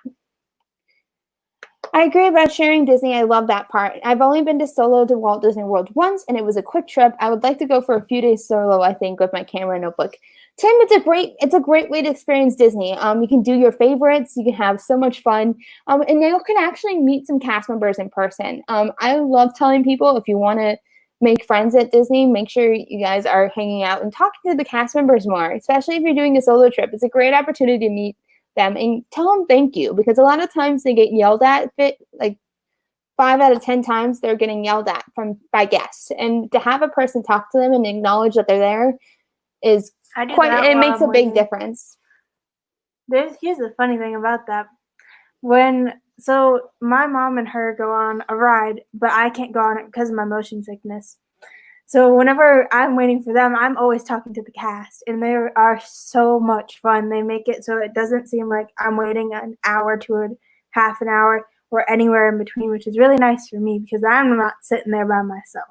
S1: I agree about sharing Disney. I love that part. I've only been to solo to Walt Disney World once, and it was a quick trip. I would like to go for a few days solo, I think, with my camera and notebook. Tim, it's a great way to experience Disney. You can do your favorites. You can have so much fun. And you can actually meet some cast members in person. I love telling people, if you want to make friends at Disney, make sure you guys are hanging out and talking to the cast members more, especially if you're doing a solo trip. It's a great opportunity to meet them and tell them thank you, because a lot of times they get yelled at. Like 5 out of 10 times they're getting yelled at by guests, and to have a person talk to them and acknowledge that they're there is it makes a big difference.
S2: Here's the funny thing about that. So my mom and her go on a ride, but I can't go on it because of my motion sickness. So whenever I'm waiting for them, I'm always talking to the cast, and they are so much fun. They make it so it doesn't seem like I'm waiting an hour to a half an hour or anywhere in between, which is really nice for me because I'm not sitting there by myself.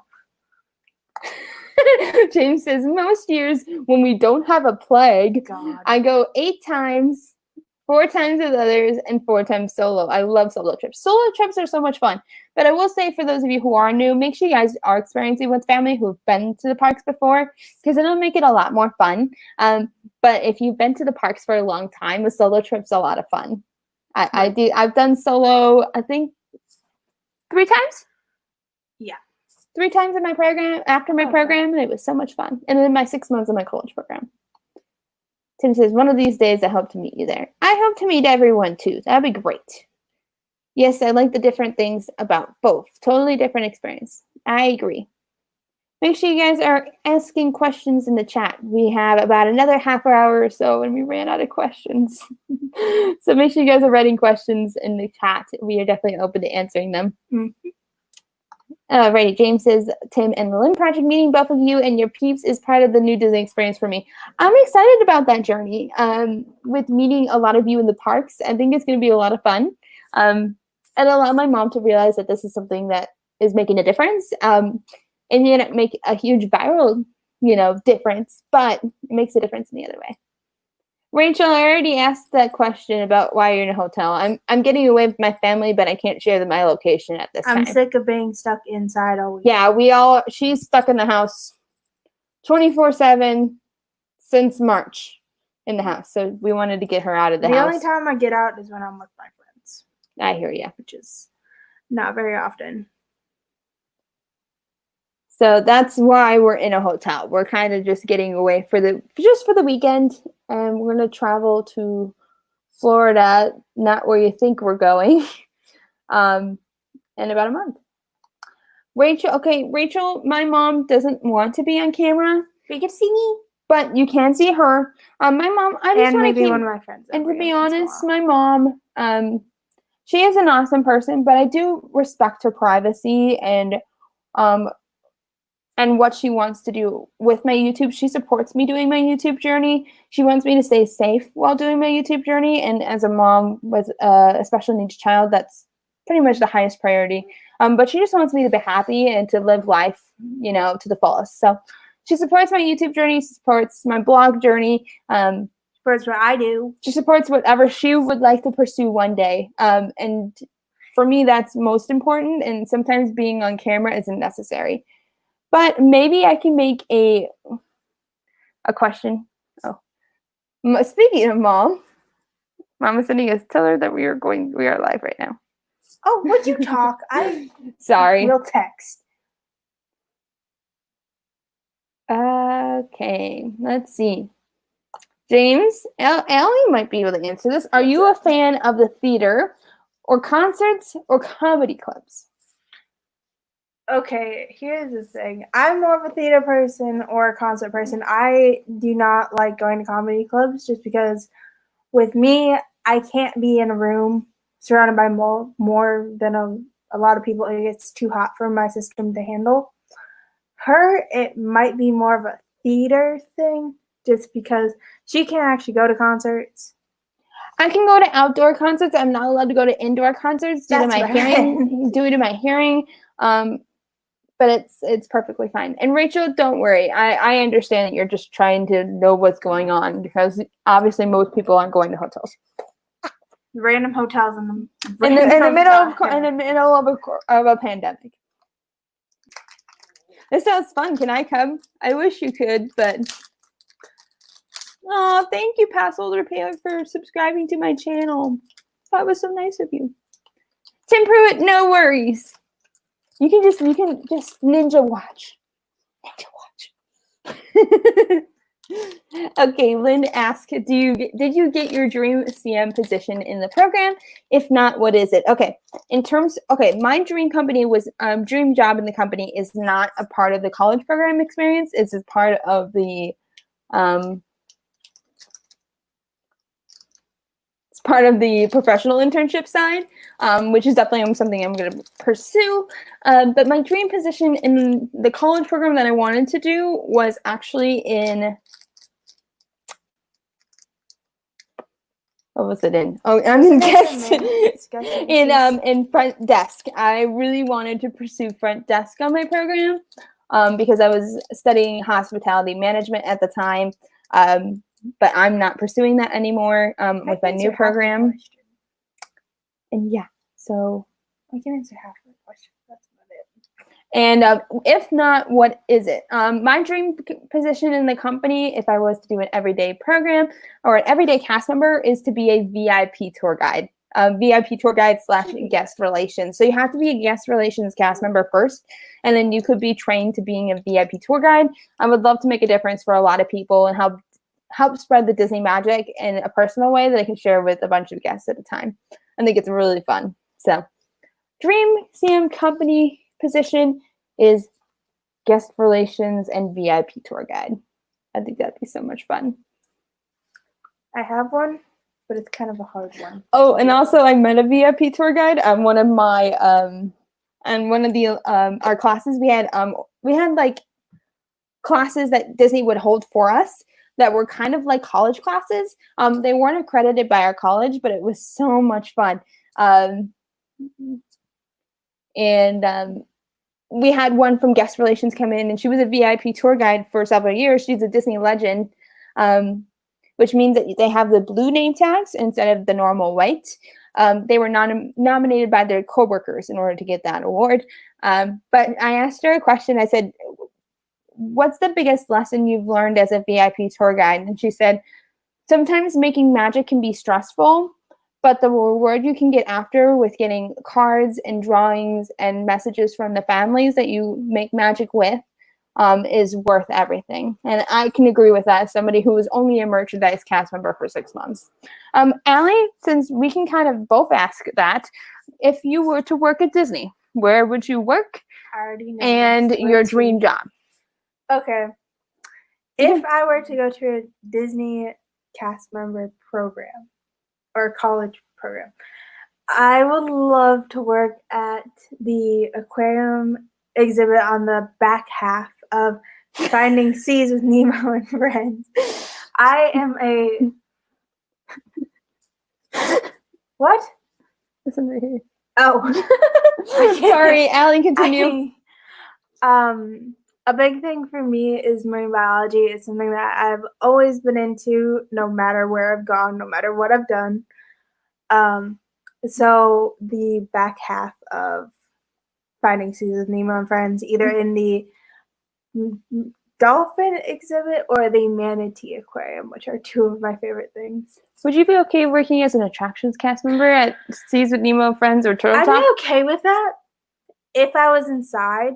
S1: James says, most years when we don't have a plague, I go 8 times, 4 times with others, and 4 times solo. I love solo trips. Solo trips are so much fun. But I will say, for those of you who are new, make sure you guys are experiencing with family who've been to the parks before, because it'll make it a lot more fun. But if you've been to the parks for a long time, a solo trip's a lot of fun. I've done solo, I think, 3 times?
S2: Yeah.
S1: 3 times in my program, after my program, and it was so much fun. And then my 6 months of my college program. Tim says, one of these days I hope to meet you there. I hope to meet everyone too. That'd be great. Yes, I like the different things about both. Totally different experience. I agree. Make sure you guys are asking questions in the chat. We have about another half hour or so, and we ran out of questions. So make sure you guys are writing questions in the chat. We are definitely open to answering them. Mm-hmm. Alrighty, James says, Tim and the Lynn Project, meeting both of you and your peeps is part of the new Disney experience for me. I'm excited about that journey with meeting a lot of you in the parks. I think it's going to be a lot of fun. And allow my mom to realize that this is something that is making a difference. And you know, make a huge viral, difference, but it makes a difference in the other way. Rachel, I already asked that question about why you're in a hotel. I'm getting away with my family, but I can't share my location at this time.
S2: I'm sick of being stuck inside all week.
S1: Yeah, she's stuck in the house 24/7 since March in the house. So we wanted to get her out of the house.
S2: The only time I get out is when I'm with my friends.
S1: I hear you.
S2: Which is not very often.
S1: So that's why we're in a hotel. We're kind of just getting away for the weekend, and we're gonna travel to Florida, not where you think we're going, in about a month. Rachel, my mom doesn't want to be on camera.
S2: But you can see me,
S1: but you can see her. My mom, I just want to keep,
S2: one of my friends.
S1: And to be honest, my mom, she is an awesome person, but I do respect her privacy and what she wants to do with my YouTube. She supports me doing my YouTube journey. She wants me to stay safe while doing my YouTube journey. And as a mom with a special needs child, that's pretty much the highest priority. But she just wants me to be happy and to live life, to the fullest. So she supports my YouTube journey, supports my blog journey.
S2: Supports what I do.
S1: She supports whatever she would like to pursue one day. And for me, that's most important. And sometimes being on camera isn't necessary. But maybe I can make a a question. Oh, speaking of Mom is sending us. Tell her that we are live right now.
S2: Oh, would you talk?
S1: Sorry.
S2: We'll text.
S1: Okay, let's see. James, Allie might be able to answer this. Are you a fan of the theater or concerts or comedy clubs?
S2: Okay, here's the thing. I'm more of a theater person or a concert person. I do not like going to comedy clubs just because with me, I can't be in a room surrounded by more than a lot of people. It gets too hot for my system to handle. Her, it might be more of a theater thing just because she can't actually go to concerts.
S1: I can go to outdoor concerts. I'm not allowed to go to indoor concerts due to my hearing. Due to my hearing, but it's perfectly fine. And Rachel, don't worry. I understand that you're just trying to know what's going on because obviously most people aren't going to hotels.
S2: Random hotels in
S1: the middle of a pandemic. This sounds fun. Can I come? I wish you could, but oh, thank you, Pass Older Paler, for subscribing to my channel. That was so nice of you. Tim Pruitt, no worries. You can just ninja watch. Okay, Lynn asked, did you get your dream CM position in the program? If not, what is it? Okay, my dream company was dream job in the company is not a part of the college program experience. It's a part of the it's part of the professional internship side, which is definitely something I'm going to pursue. But my dream position in the college program that I wanted to do was actually in. What was it in? Oh, I'm in guest in front desk. I really wanted to pursue front desk on my program because I was studying hospitality management at the time, but I'm not pursuing that anymore with my new program. And yeah, so
S2: I can answer half of the question. That's about it.
S1: And if not, what is it? My dream position in the company, if I was to do an everyday program or an everyday cast member, is to be a VIP tour guide. VIP tour guide / guest relations. So you have to be a guest relations cast member first, and then you could be trained to being a VIP tour guide. I would love to make a difference for a lot of people and help spread the Disney magic in a personal way that I can share with a bunch of guests at a time. I think it's really fun. So dream CM company position is guest relations and VIP tour guide. I think that'd be so much fun.
S2: I have one, but it's kind of a hard one.
S1: Oh, and also I met a VIP tour guide. One of my and one of the our classes we had like classes that Disney would hold for us that were kind of like college classes. They weren't accredited by our college, but it was so much fun. We had one from guest relations come in, and she was a VIP tour guide for several years. She's a Disney legend, which means that they have the blue name tags instead of the normal white. They were nominated by their coworkers in order to get that award. But I asked her a question. I said, what's the biggest lesson you've learned as a VIP tour guide? And she said, sometimes making magic can be stressful, but the reward you can get after with getting cards and drawings and messages from the families that you make magic with is worth everything. And I can agree with that as somebody who was only a merchandise cast member for 6 months. Allie, since we can kind of both ask that, if you were to work at Disney, where would you work?
S2: I already know.
S1: And your dream job.
S2: Okay. If I were to go to a Disney cast member program or college program, I would love to work at the aquarium exhibit on the back half of Finding Seas with Nemo and Friends. I am a... What?
S1: Listen right here.
S2: Oh.
S1: Sorry, Allie, continue.
S2: A big thing for me is marine biology. It's something that I've always been into, no matter where I've gone, no matter what I've done. So the back half of Finding Seas with Nemo and Friends, either in the dolphin exhibit or the manatee aquarium, which are two of my favorite things.
S1: Would you be okay working as an attractions cast member at Seas with Nemo Friends or Turtle
S2: I'd
S1: Talk?
S2: be okay with that if I was inside.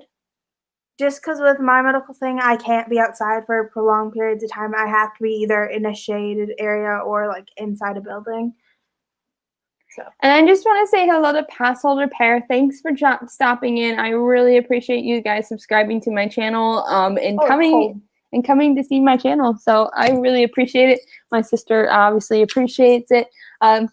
S2: Just because with my medical thing, I can't be outside for prolonged periods of time. I have to be either in a shaded area or like inside a building. So.
S1: And I just want to say hello to pass holder pair. Thanks for stopping in. I really appreciate you guys subscribing to my channel and coming to see my channel. So I really appreciate it. My sister obviously appreciates it. And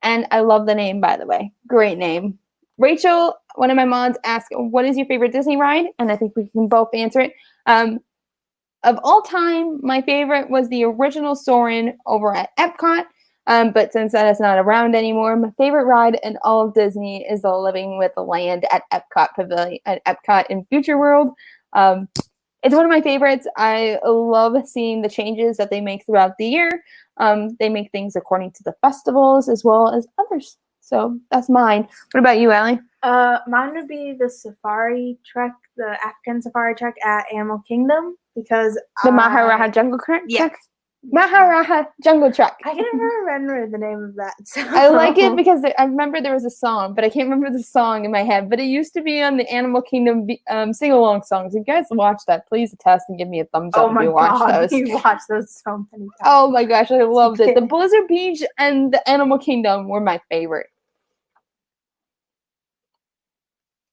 S1: I love the name, by the way. Great name. Rachel, one of my mods, asked, what is your favorite Disney ride? And I think we can both answer it. Of all time, my favorite was the original Soarin' over at Epcot. But since that is not around anymore, my favorite ride in all of Disney is the Living with the Land at Epcot Pavilion, at Epcot in Future World. It's one of my favorites. I love seeing the changes that they make throughout the year. They make things according to the festivals as well as others. So that's mine. What about you, Allie?
S2: Mine would be the safari trek, the African safari trek at Animal Kingdom, because
S1: the Maharaja Jungle Trek?
S2: Yeah.
S1: Maharaja Jungle Trek.
S2: I can never remember the name of that. So.
S1: I like it because I remember there was a song, but I can't remember the song in my head. But it used to be on the Animal Kingdom sing-along songs. If you guys watch that, please attest and give me a thumbs up if you watch those.
S2: You watched those so many times.
S1: Oh my gosh, I loved it. The Blizzard Beach and the Animal Kingdom were my favorite.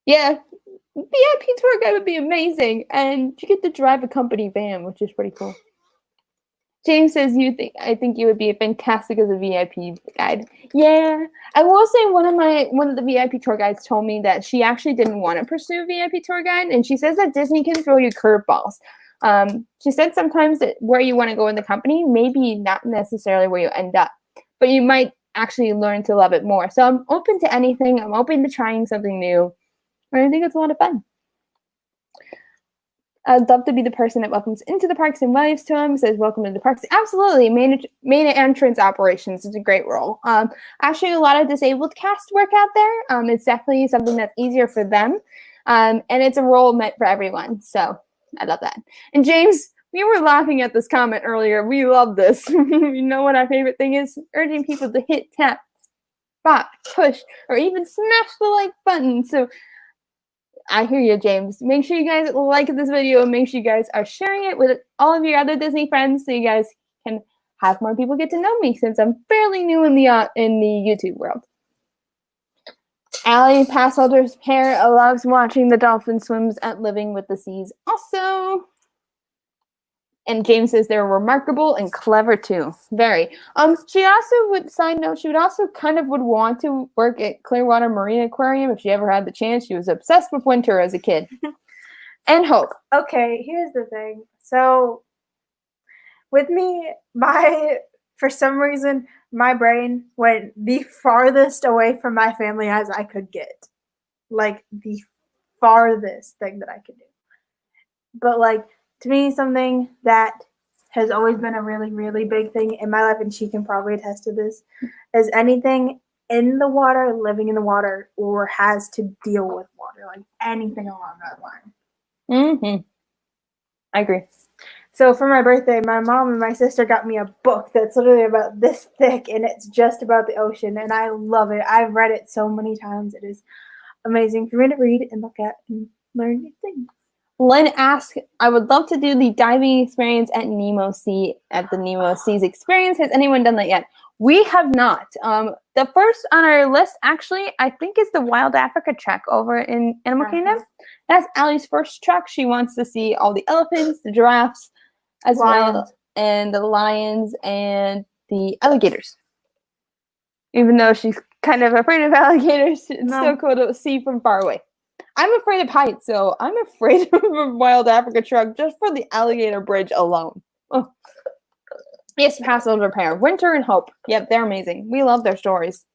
S1: Yeah, VIP tour guide would be amazing, and you get to drive a company van, which is pretty cool. James says, I think you would be fantastic as a VIP guide. Yeah. I will say one of the VIP tour guides told me that she actually didn't want to pursue VIP tour guide, and she says that Disney can throw you curveballs. She said sometimes that where you want to go in the company, maybe not necessarily where you end up, but you might actually learn to love it more. So I'm open to anything. I'm open to trying something new. And I think it's a lot of fun. I'd love to be the person that welcomes into the parks and waves to them, says welcome to the parks. Absolutely. Main entrance operations is a great role. Actually, a lot of disabled cast work out there. It's definitely something that's easier for them. And it's a role meant for everyone. So I love that. And James, we were laughing at this comment earlier. We love this. You know what our favorite thing is? Urging people to hit, tap, spot, push, or even smash the like button. So I hear you, James. Make sure you guys like this video and make sure you guys are sharing it with all of your other Disney friends so you guys can have more people get to know me since I'm fairly new in the YouTube world. Allie, pass holder's pair, loves watching the dolphin swims at Living with the Seas also. And James says they're remarkable and clever too. Very. She also would, side note, she would also kind of would want to work at Clearwater Marine Aquarium if she ever had the chance. She was obsessed with Winter as a kid. And Hope.
S2: Okay, here's the thing. So with me, for some reason, my brain went the farthest away from my family as I could get. Like the farthest thing that I could do. But like, to me, something that has always been a really, really big thing in my life, and she can probably attest to this, is anything in the water, living in the water, or has to deal with water, like anything along that line.
S1: Mm-hmm. I agree.
S2: So for my birthday, my mom and my sister got me a book that's literally about this thick, and it's just about the ocean, and I love it. I've read it so many times. It is amazing for me to read and look at and learn new things.
S1: Lynn asks, I would love to do the diving experience at Nemo Sea, at the Nemo Seas experience. Has anyone done that yet? We have not. The first on our list, actually, I think is the Wild Africa trek over in Animal Kingdom. That's Allie's first trek. She wants to see all the elephants, the giraffes, as well, and the lions and the alligators. Even though she's kind of afraid of alligators, it's so cool to see from far away. I'm afraid of heights, so I'm afraid of a Wild Africa trek just for the alligator bridge alone. Oh. Yes, pass over pair. Winter and Hope. Yep, they're amazing. We love their stories.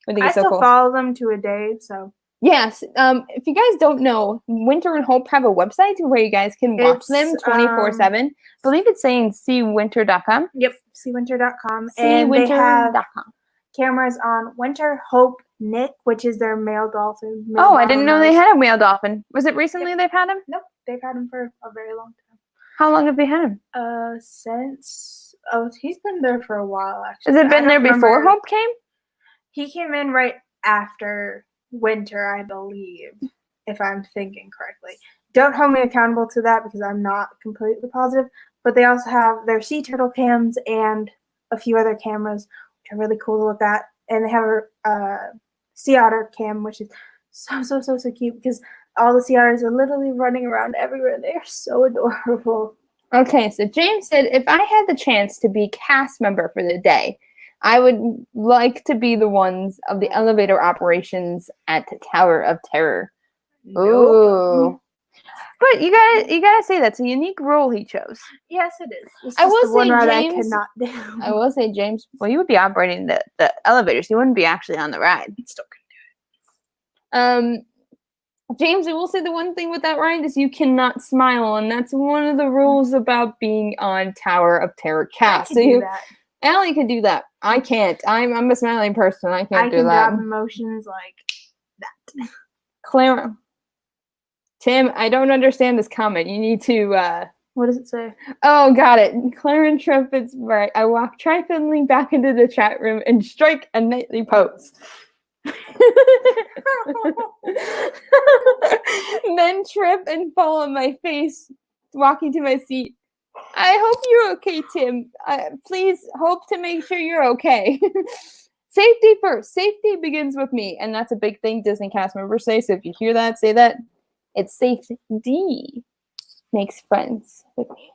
S1: I
S2: still follow them to a day, so.
S1: Yes. If you guys don't know, Winter and Hope have a website where you guys can watch them 24/7. I believe it's saying seawinter.com.
S2: Yep, seawinter.com. And they have cameras on Winter, Hope, Nick, which is their male dolphin.
S1: I didn't know they had a male dolphin. Was it recently they've had him?
S2: Nope, they've had him for a very long time.
S1: How long have they had him?
S2: He's been there for a while actually.
S1: Has it been there before Hope came?
S2: He came in right after winter, I believe, if I'm thinking correctly. Don't hold me accountable to that because I'm not completely positive. But they also have their sea turtle cams and a few other cameras, which are really cool to look at. And they have a sea otter cam, which is so cute because all the sea otters are literally running around everywhere. They are so adorable.
S1: Okay, so James said, if I had the chance to be cast member for the day, I would like to be the ones of the elevator operations at the Tower of Terror.
S2: Nope.
S1: Ooh. But you gotta say that's a unique role he chose.
S2: Yes, it is. It's
S1: I will
S2: the one
S1: say,
S2: ride
S1: James,
S2: I cannot do.
S1: I will say, James, well, you would be operating the elevators. You wouldn't be actually on the ride.
S2: Still couldn't do it.
S1: James, I will say the one thing with that ride is you cannot smile, and that's one of the rules about being on Tower of Terror cast.
S2: I can do that.
S1: Allie can do that. I can't. I'm a smiling person. I can't do that.
S2: I can grab emotions like that.
S1: Clara. Tim, I don't understand this comment. You need to,
S2: What does it say?
S1: Oh, got it. Clarence Trumpet's right. I walk triumphantly back into the chat room and strike a nightly pose. Then trip and fall on my face, walking to my seat. I hope you're okay, Tim. Please hope to make sure you're okay. Safety first. Safety begins with me. And that's a big thing Disney cast members say. So if you hear that, say that. It's safety makes friends with me.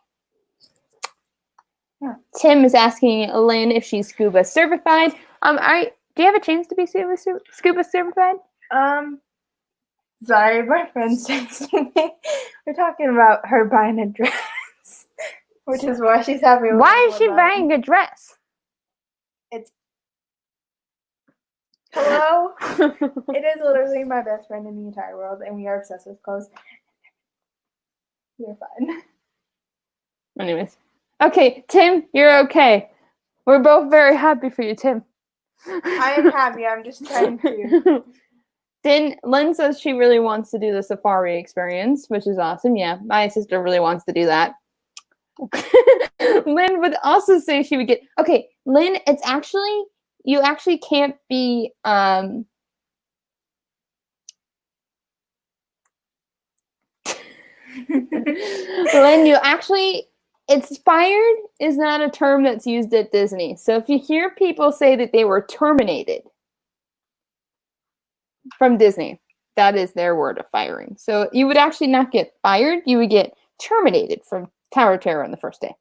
S1: Yeah. Tim is asking Lynn if she's scuba certified. Do you have a chance to be scuba certified?
S2: Sorry, my friend's texting me. We're talking about her buying a dress, which is why she's having.
S1: Why is she buying a dress?
S2: It's hello. It is literally my best friend in the entire world, and we are obsessed with clothes. You're fine.
S1: Anyways, okay, Tim, you're okay. We're both very happy for you, Tim.
S2: I am happy. I'm just trying to.
S1: Lynn says she really wants to do the safari experience, which is awesome. Yeah, my sister really wants to do that. Lynn would also say she would get. Okay, Lynn, it's actually. You actually can't be Lynn, you actually expired is not a term that's used at Disney. So if you hear people say that they were terminated from Disney, that is their word of firing. So you would actually not get fired, you would get terminated from Tower of Terror on the first day.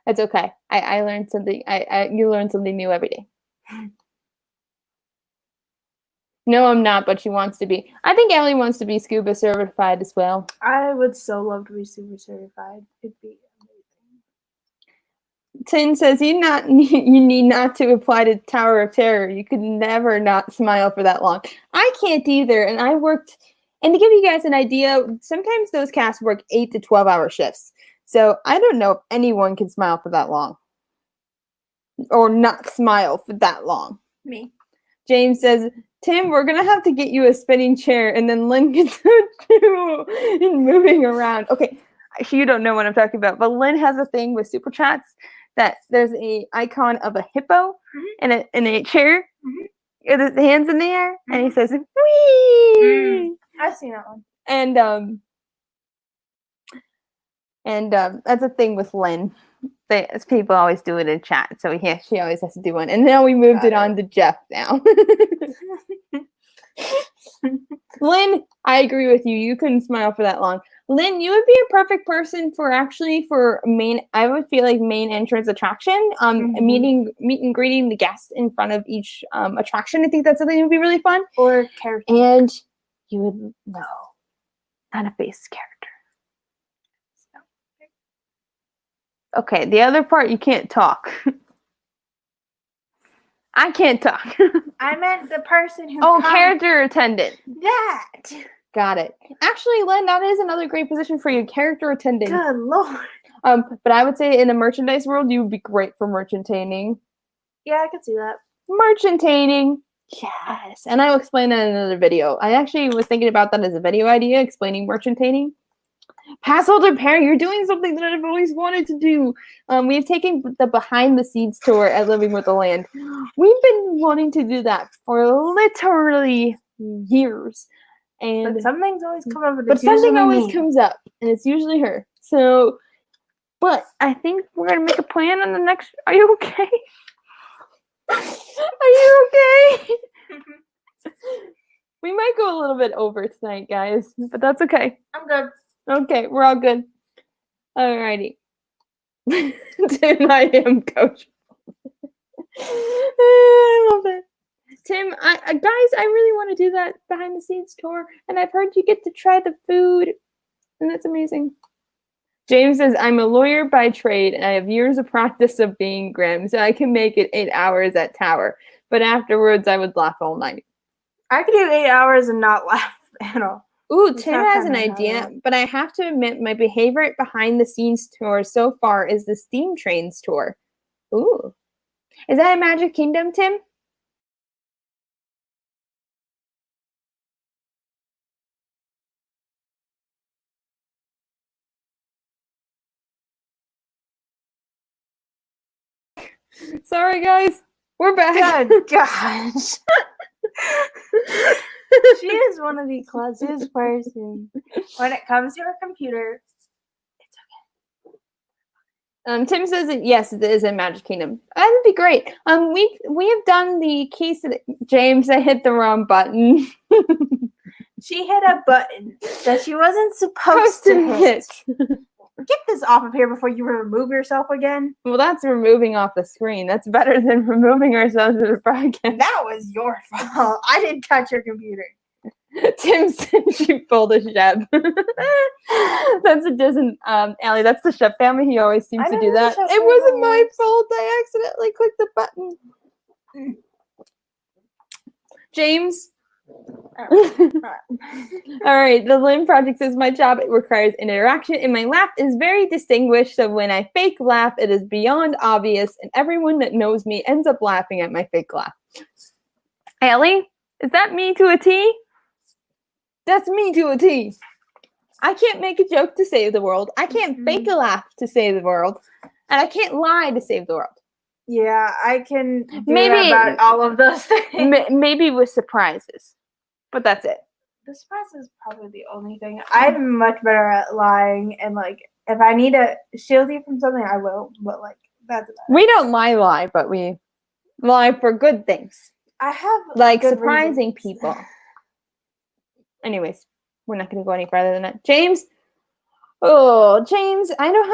S1: That's okay. I learned something. You learn something new every day. No, I'm not, but she wants to be. I think Allie wants to be scuba certified as well.
S2: I would so love to be scuba certified. It'd be amazing.
S1: Tin says you need not to apply to Tower of Terror. You could never not smile for that long. I can't either, and I worked. And to give you guys an idea, sometimes those casts work 8 to 12-hour shifts. So I don't know if anyone can smile for that long. Or not smile for that long.
S2: Me.
S1: James says, Tim, we're going to have to get you a spinning chair, and then Lynn gets to moving around. Okay, you don't know what I'm talking about, but Lynn has a thing with Super Chats that there's a icon of a hippo in a chair with his hands in the air, and he says, wee!
S2: I've seen that one.
S1: And that's a thing with Lynn. People always do it in chat, so she always has to do one. And now we moved it on to Jeff now. Lynn, I agree with you. You couldn't smile for that long. Lynn, you would be a perfect person for main. I would feel like main entrance attraction. Meet and greeting the guests in front of each attraction. I think that's something that would be really fun.
S2: Or character.
S1: And you would know how to face character. Okay, the other part, you can't talk. I can't talk.
S2: I meant the person who...
S1: character attendant.
S2: That.
S1: Got it. Actually, Lynn, that is another great position for you, character attendant.
S2: Good Lord.
S1: But I would say in the merchandise world, you would be great for merchantating.
S2: Yeah, I could see that.
S1: Merchantating. Yes. And I'll explain that in another video. I actually was thinking about that as a video idea, explaining merchantating. Past older parent, you're doing something that I've always wanted to do. We've taken the behind the scenes tour at Living with the Land. We've been wanting to do that for literally years. And
S2: But something's always come up with
S1: but something always comes up, and it's usually her. So, but I think we're gonna make a plan on the next. Are you okay? Are you okay? We might go a little bit over tonight, guys, but that's okay.
S2: I'm good.
S1: Okay, we're all good. Alrighty. Tim, I am coach. I love it. Tim, guys, I really want to do that behind the scenes tour, and I've heard you get to try the food, and that's amazing. James says, I'm a lawyer by trade, and I have years of practice of being grim, so I can make it 8 hours at Tower. But afterwards, I would laugh all night.
S2: I could do 8 hours and not laugh at all.
S1: Ooh, Tim has an idea, but I have to admit my favorite behind the scenes tour so far is the Steam Trains tour. Ooh. Is that a Magic Kingdom, Tim? Sorry, guys. We're back.
S2: Good gosh. She is one of the closest person when it comes to her computer.
S1: Tim says that yes, it is in Magic Kingdom. That would be great. We have done the keys to James. I hit the wrong button.
S2: She hit a button that she wasn't supposed to hit. Get this off of here before you remove yourself again.
S1: Well, that's removing off the screen. That's better than removing ourselves from the broadcast.
S2: That was your fault. I didn't touch your computer.
S1: Tim said she pulled a chef. That's a Disney, Allie. That's the chef family. He always seems to do that. It wasn't my fault. I accidentally clicked the button. James. All right. The Lynn Project says my job requires interaction, and my laugh is very distinguished. So when I fake laugh, it is beyond obvious, and everyone that knows me ends up laughing at my fake laugh. Allie, is that me to a T? That's me to a T. I can't make a joke to save the world. I can't fake a laugh to save the world. And I can't lie to save the world.
S2: Yeah, I can do maybe about all of those things.
S1: Maybe with surprises. But that's it.
S2: The surprise is probably the only thing. I'm much better at lying, and like if I need to shield you from something, I will. But like that's about it.
S1: We don't lie, but we lie for good things.
S2: I have
S1: like surprising people. Anyways, we're not going to go any farther than that. James. Oh, James, I don't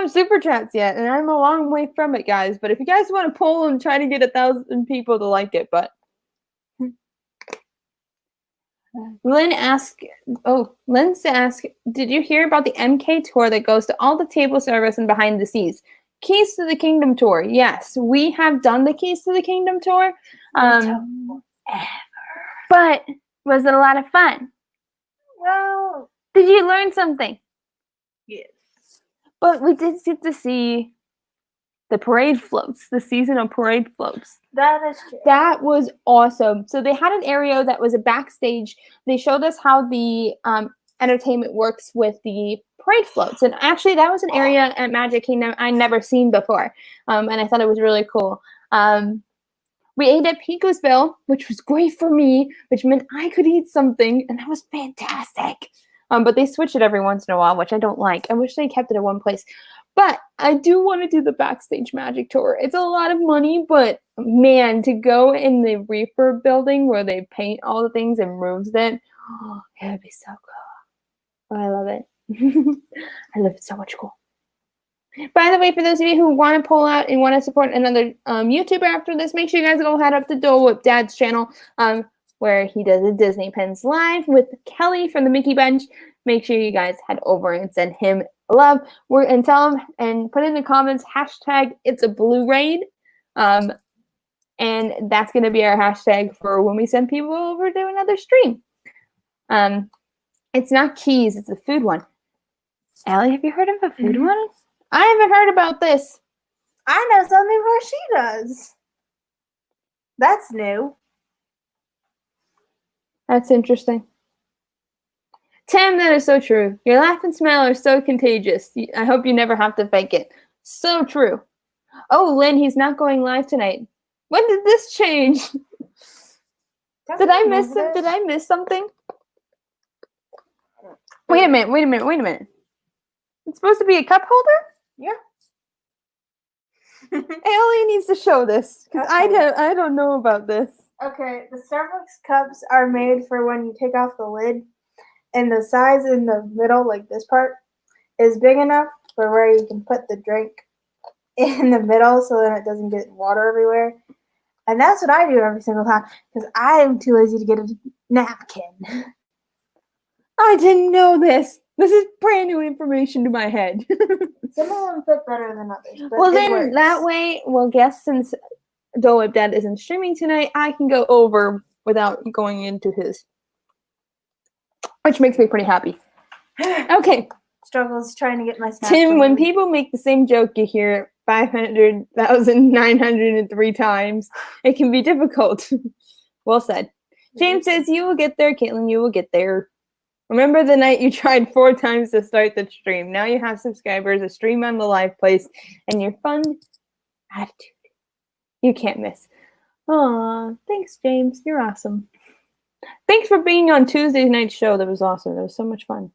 S1: have super chats yet, and I'm a long way from it, guys. But if you guys want to poll and try to get 1,000 people to like it, but Lynn asked, did you hear about the MK tour that goes to all the table service and behind the scenes? Keys to the Kingdom tour. Yes, we have done the Keys to the Kingdom tour. But was it a lot of fun?
S2: Well,
S1: did you learn something?
S2: Yes.
S1: But we did get to see the parade floats, the seasonal parade floats.
S2: That is true.
S1: That was awesome. So they had an area that was a backstage. They showed us how the entertainment works with the parade floats. And actually, that was an area at Magic Kingdom I'd never seen before. And I thought it was really cool. We ate at Pico's Bill, which was great for me, which meant I could eat something, and that was fantastic. But they switch it every once in a while, which I don't like. I wish they kept it at one place. But I do want to do the backstage magic tour. It's a lot of money, but man, to go in the refurb building where they paint all the things and moves it, it would be so cool. Oh, I love it. I love it so much cool. By the way, for those of you who want to pull out and want to support another YouTuber after this, make sure you guys go head up to Dole Whip Dad's channel, where he does a Disney Pens Live with Kelly from the Mickey Bench. Make sure you guys head over and send him love. And tell him and put in the comments hashtag it's a blue raid. And that's going to be our hashtag for when we send people over to another stream. It's not keys, it's the food one. Allie, have you heard of a food one? I haven't heard about this.
S2: I know something where she does. That's new.
S1: That's interesting. Tim, that is so true. Your laugh and smile are so contagious. I hope you never have to fake it. So true. Oh, Lynn, he's not going live tonight. When did this change? Did I miss it? Did I miss something? Wait a minute. It's supposed to be a cup holder?
S2: Yeah.
S1: Alien needs to show this because I don't know about this.
S2: Okay, the Starbucks cups are made for when you take off the lid, and the size in the middle, like this part, is big enough for where you can put the drink in the middle so that it doesn't get water everywhere. And that's what I do every single time because I am too lazy to get a napkin.
S1: I didn't know this. This is brand new information to my head.
S2: Some of them fit better than others. But
S1: well, then that way, guess since Dole Dad isn't streaming tonight, I can go over without going into his, which makes me pretty happy. Okay.
S2: Struggles trying to get my snacks.
S1: Tim, when people make the same joke, you hear 500,903 times. It can be difficult. Well said. James says, you will get there, Caitlin, you will get there. Remember the night you tried 4 times to start the stream. Now you have subscribers, a stream on the live place, and your fun attitude. You can't miss. Aw, thanks, James. You're awesome. Thanks for being on Tuesday night's show. That was awesome. That was so much fun.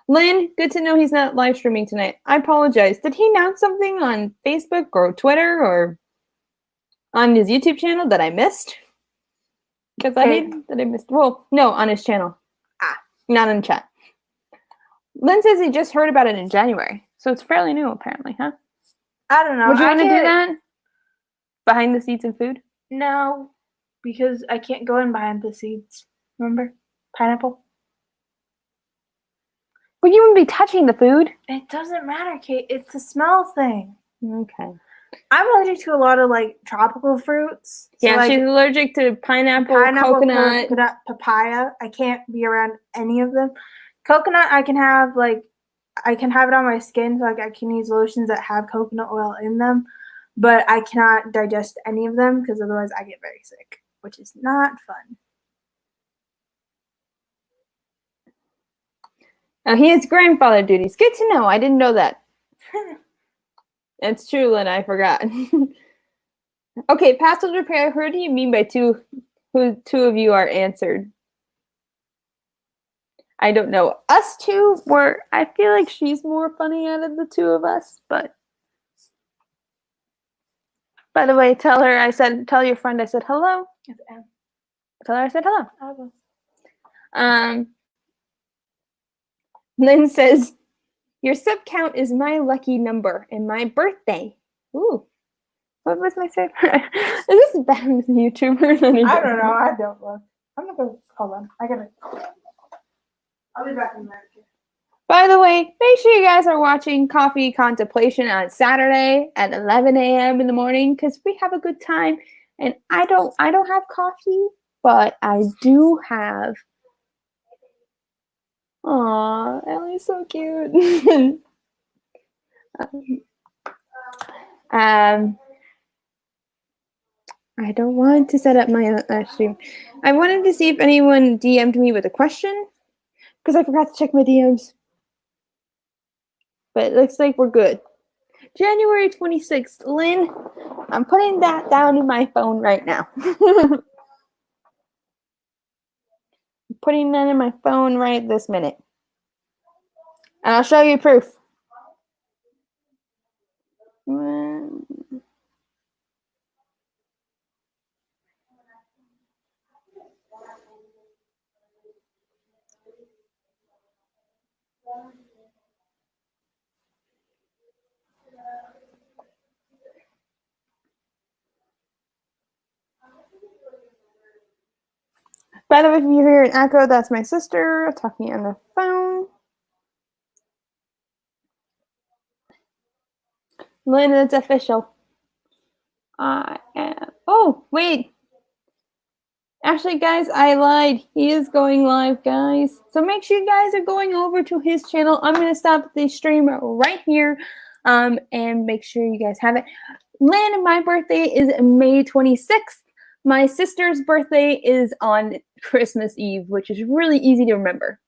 S1: Lynn, good to know he's not live streaming tonight. I apologize. Did he announce something on Facebook or Twitter or on his YouTube channel that I missed? Because I hate that I missed. Well, no, on his channel. Not in chat. Lynn says he just heard about it in January. So it's fairly new, apparently, huh?
S2: I don't know.
S1: Would you want to do that? Behind the seats and food?
S2: No, because I can't go in behind the seats. Remember? Pineapple?
S1: Well, you wouldn't be touching the food.
S2: It doesn't matter, Kate. It's a smell thing.
S1: Okay.
S2: I'm allergic to a lot of, like, tropical fruits. So,
S1: Yeah, she's allergic to pineapple, coconut,
S2: papaya. I can't be around any of them. Coconut, I can have it on my skin, so like I can use lotions that have coconut oil in them, but I cannot digest any of them because otherwise I get very sick, which is not fun.
S1: Oh, he has grandfather duties. Good to know. I didn't know that. It's true, Lynn. I forgot. Okay, password repair. Who do you mean by two of you are answered? I don't know. Us two were. I feel like she's more funny out of the two of us. But by the way, tell your friend I said hello. Tell her I said hello. Lynn says, your sub count is my lucky number and my birthday. Ooh. What was my favorite? Is this bad with YouTubers?
S2: I don't know. I don't look. I'm not going to hold on. I'll be back in a minute.
S1: By the way, make sure you guys are watching Coffee Contemplation on Saturday at 11 a.m. in the morning because we have a good time. And I don't have coffee, but I do have. Aw, Ellie's so cute. I don't want to set up my stream. I wanted to see if anyone DM'd me with a question because I forgot to check my DMs. But it looks like we're good. January 26th. Lynn, I'm putting that down in my phone right now. I'm putting that in my phone right this minute. And I'll show you proof. By the way, if you hear an echo, that's my sister talking on the phone. Lynn, it's official. I am. Oh, wait. Actually, guys, I lied. He is going live, guys. So make sure you guys are going over to his channel. I'm going to stop the stream right here and make sure you guys have it. Lynn, my birthday is May 26th. My sister's birthday is on Christmas Eve, which is really easy to remember.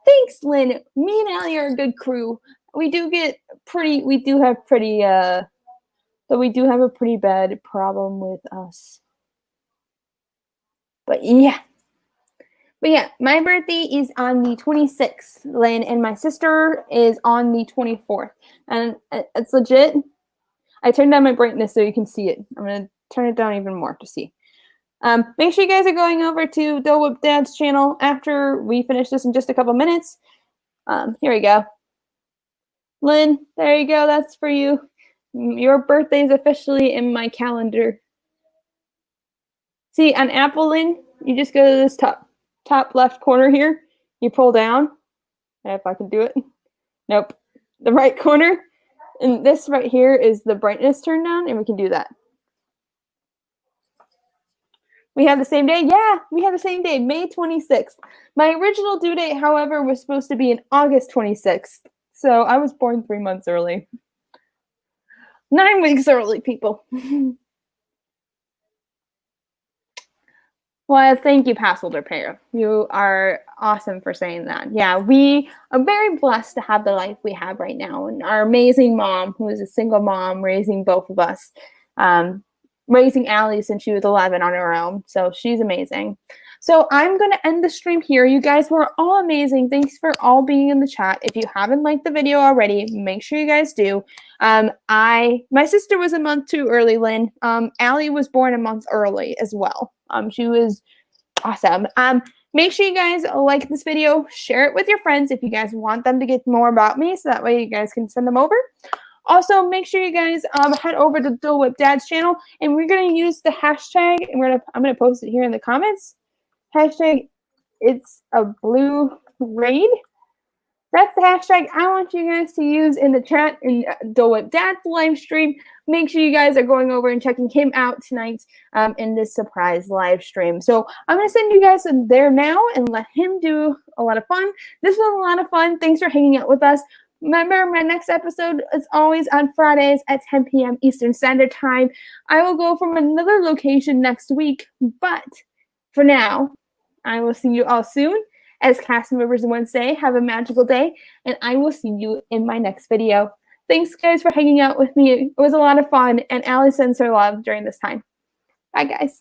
S1: Thanks, Lynn. Me and Allie are a good crew. We do have a pretty bad problem with us. But yeah, my birthday is on the 26th, Lynn, and my sister is on the 24th. And it's legit. I turned down my brightness so you can see it. I'm going to turn it down even more to see. Make sure you guys are going over to Dole Whip Dad's channel after we finish this in just a couple minutes. Here we go. Lynn, there you go. That's for you. Your birthday is officially in my calendar. See, on Apple, Lynn, you just go to this top left corner here. You pull down. If I can do it. Nope. The right corner. And this right here is the brightness turned down, and we can do that. We have the same day? Yeah, we have the same day, May 26th. My original due date, however, was supposed to be in August 26th. So I was born 3 months early. 9 weeks early, people. Well, thank you, Past Older Pair. You are awesome for saying that. Yeah, we are very blessed to have the life we have right now. And our amazing mom, who is a single mom, raising both of us, raising Allie since she was 11 on her own. So she's amazing. So I'm going to end the stream here. You guys were all amazing. Thanks for all being in the chat. If you haven't liked the video already, make sure you guys do. My sister was a month too early, Lynn. Allie was born a month early as well. She was awesome. Make sure you guys like this video, share it with your friends if you guys want them to get more about me, so that way you guys can send them over. Also, make sure you guys head over to Dole Whip Dad's channel, and we're gonna use the hashtag, and I'm gonna post it here in the comments. Hashtag it's a blue raid. That's the hashtag I want you guys to use in the chat in Dole Whip Dad's live stream. Make sure you guys are going over and checking him out tonight in this surprise live stream. So I'm going to send you guys there now and let him do a lot of fun. This was a lot of fun. Thanks for hanging out with us. Remember, my next episode is always on Fridays at 10 p.m. Eastern Standard Time. I will go from another location next week, but for now, I will see you all soon. As cast members once say, have a magical day, and I will see you in my next video. Thanks, guys, for hanging out with me. It was a lot of fun, and Allie sends her love during this time. Bye, guys.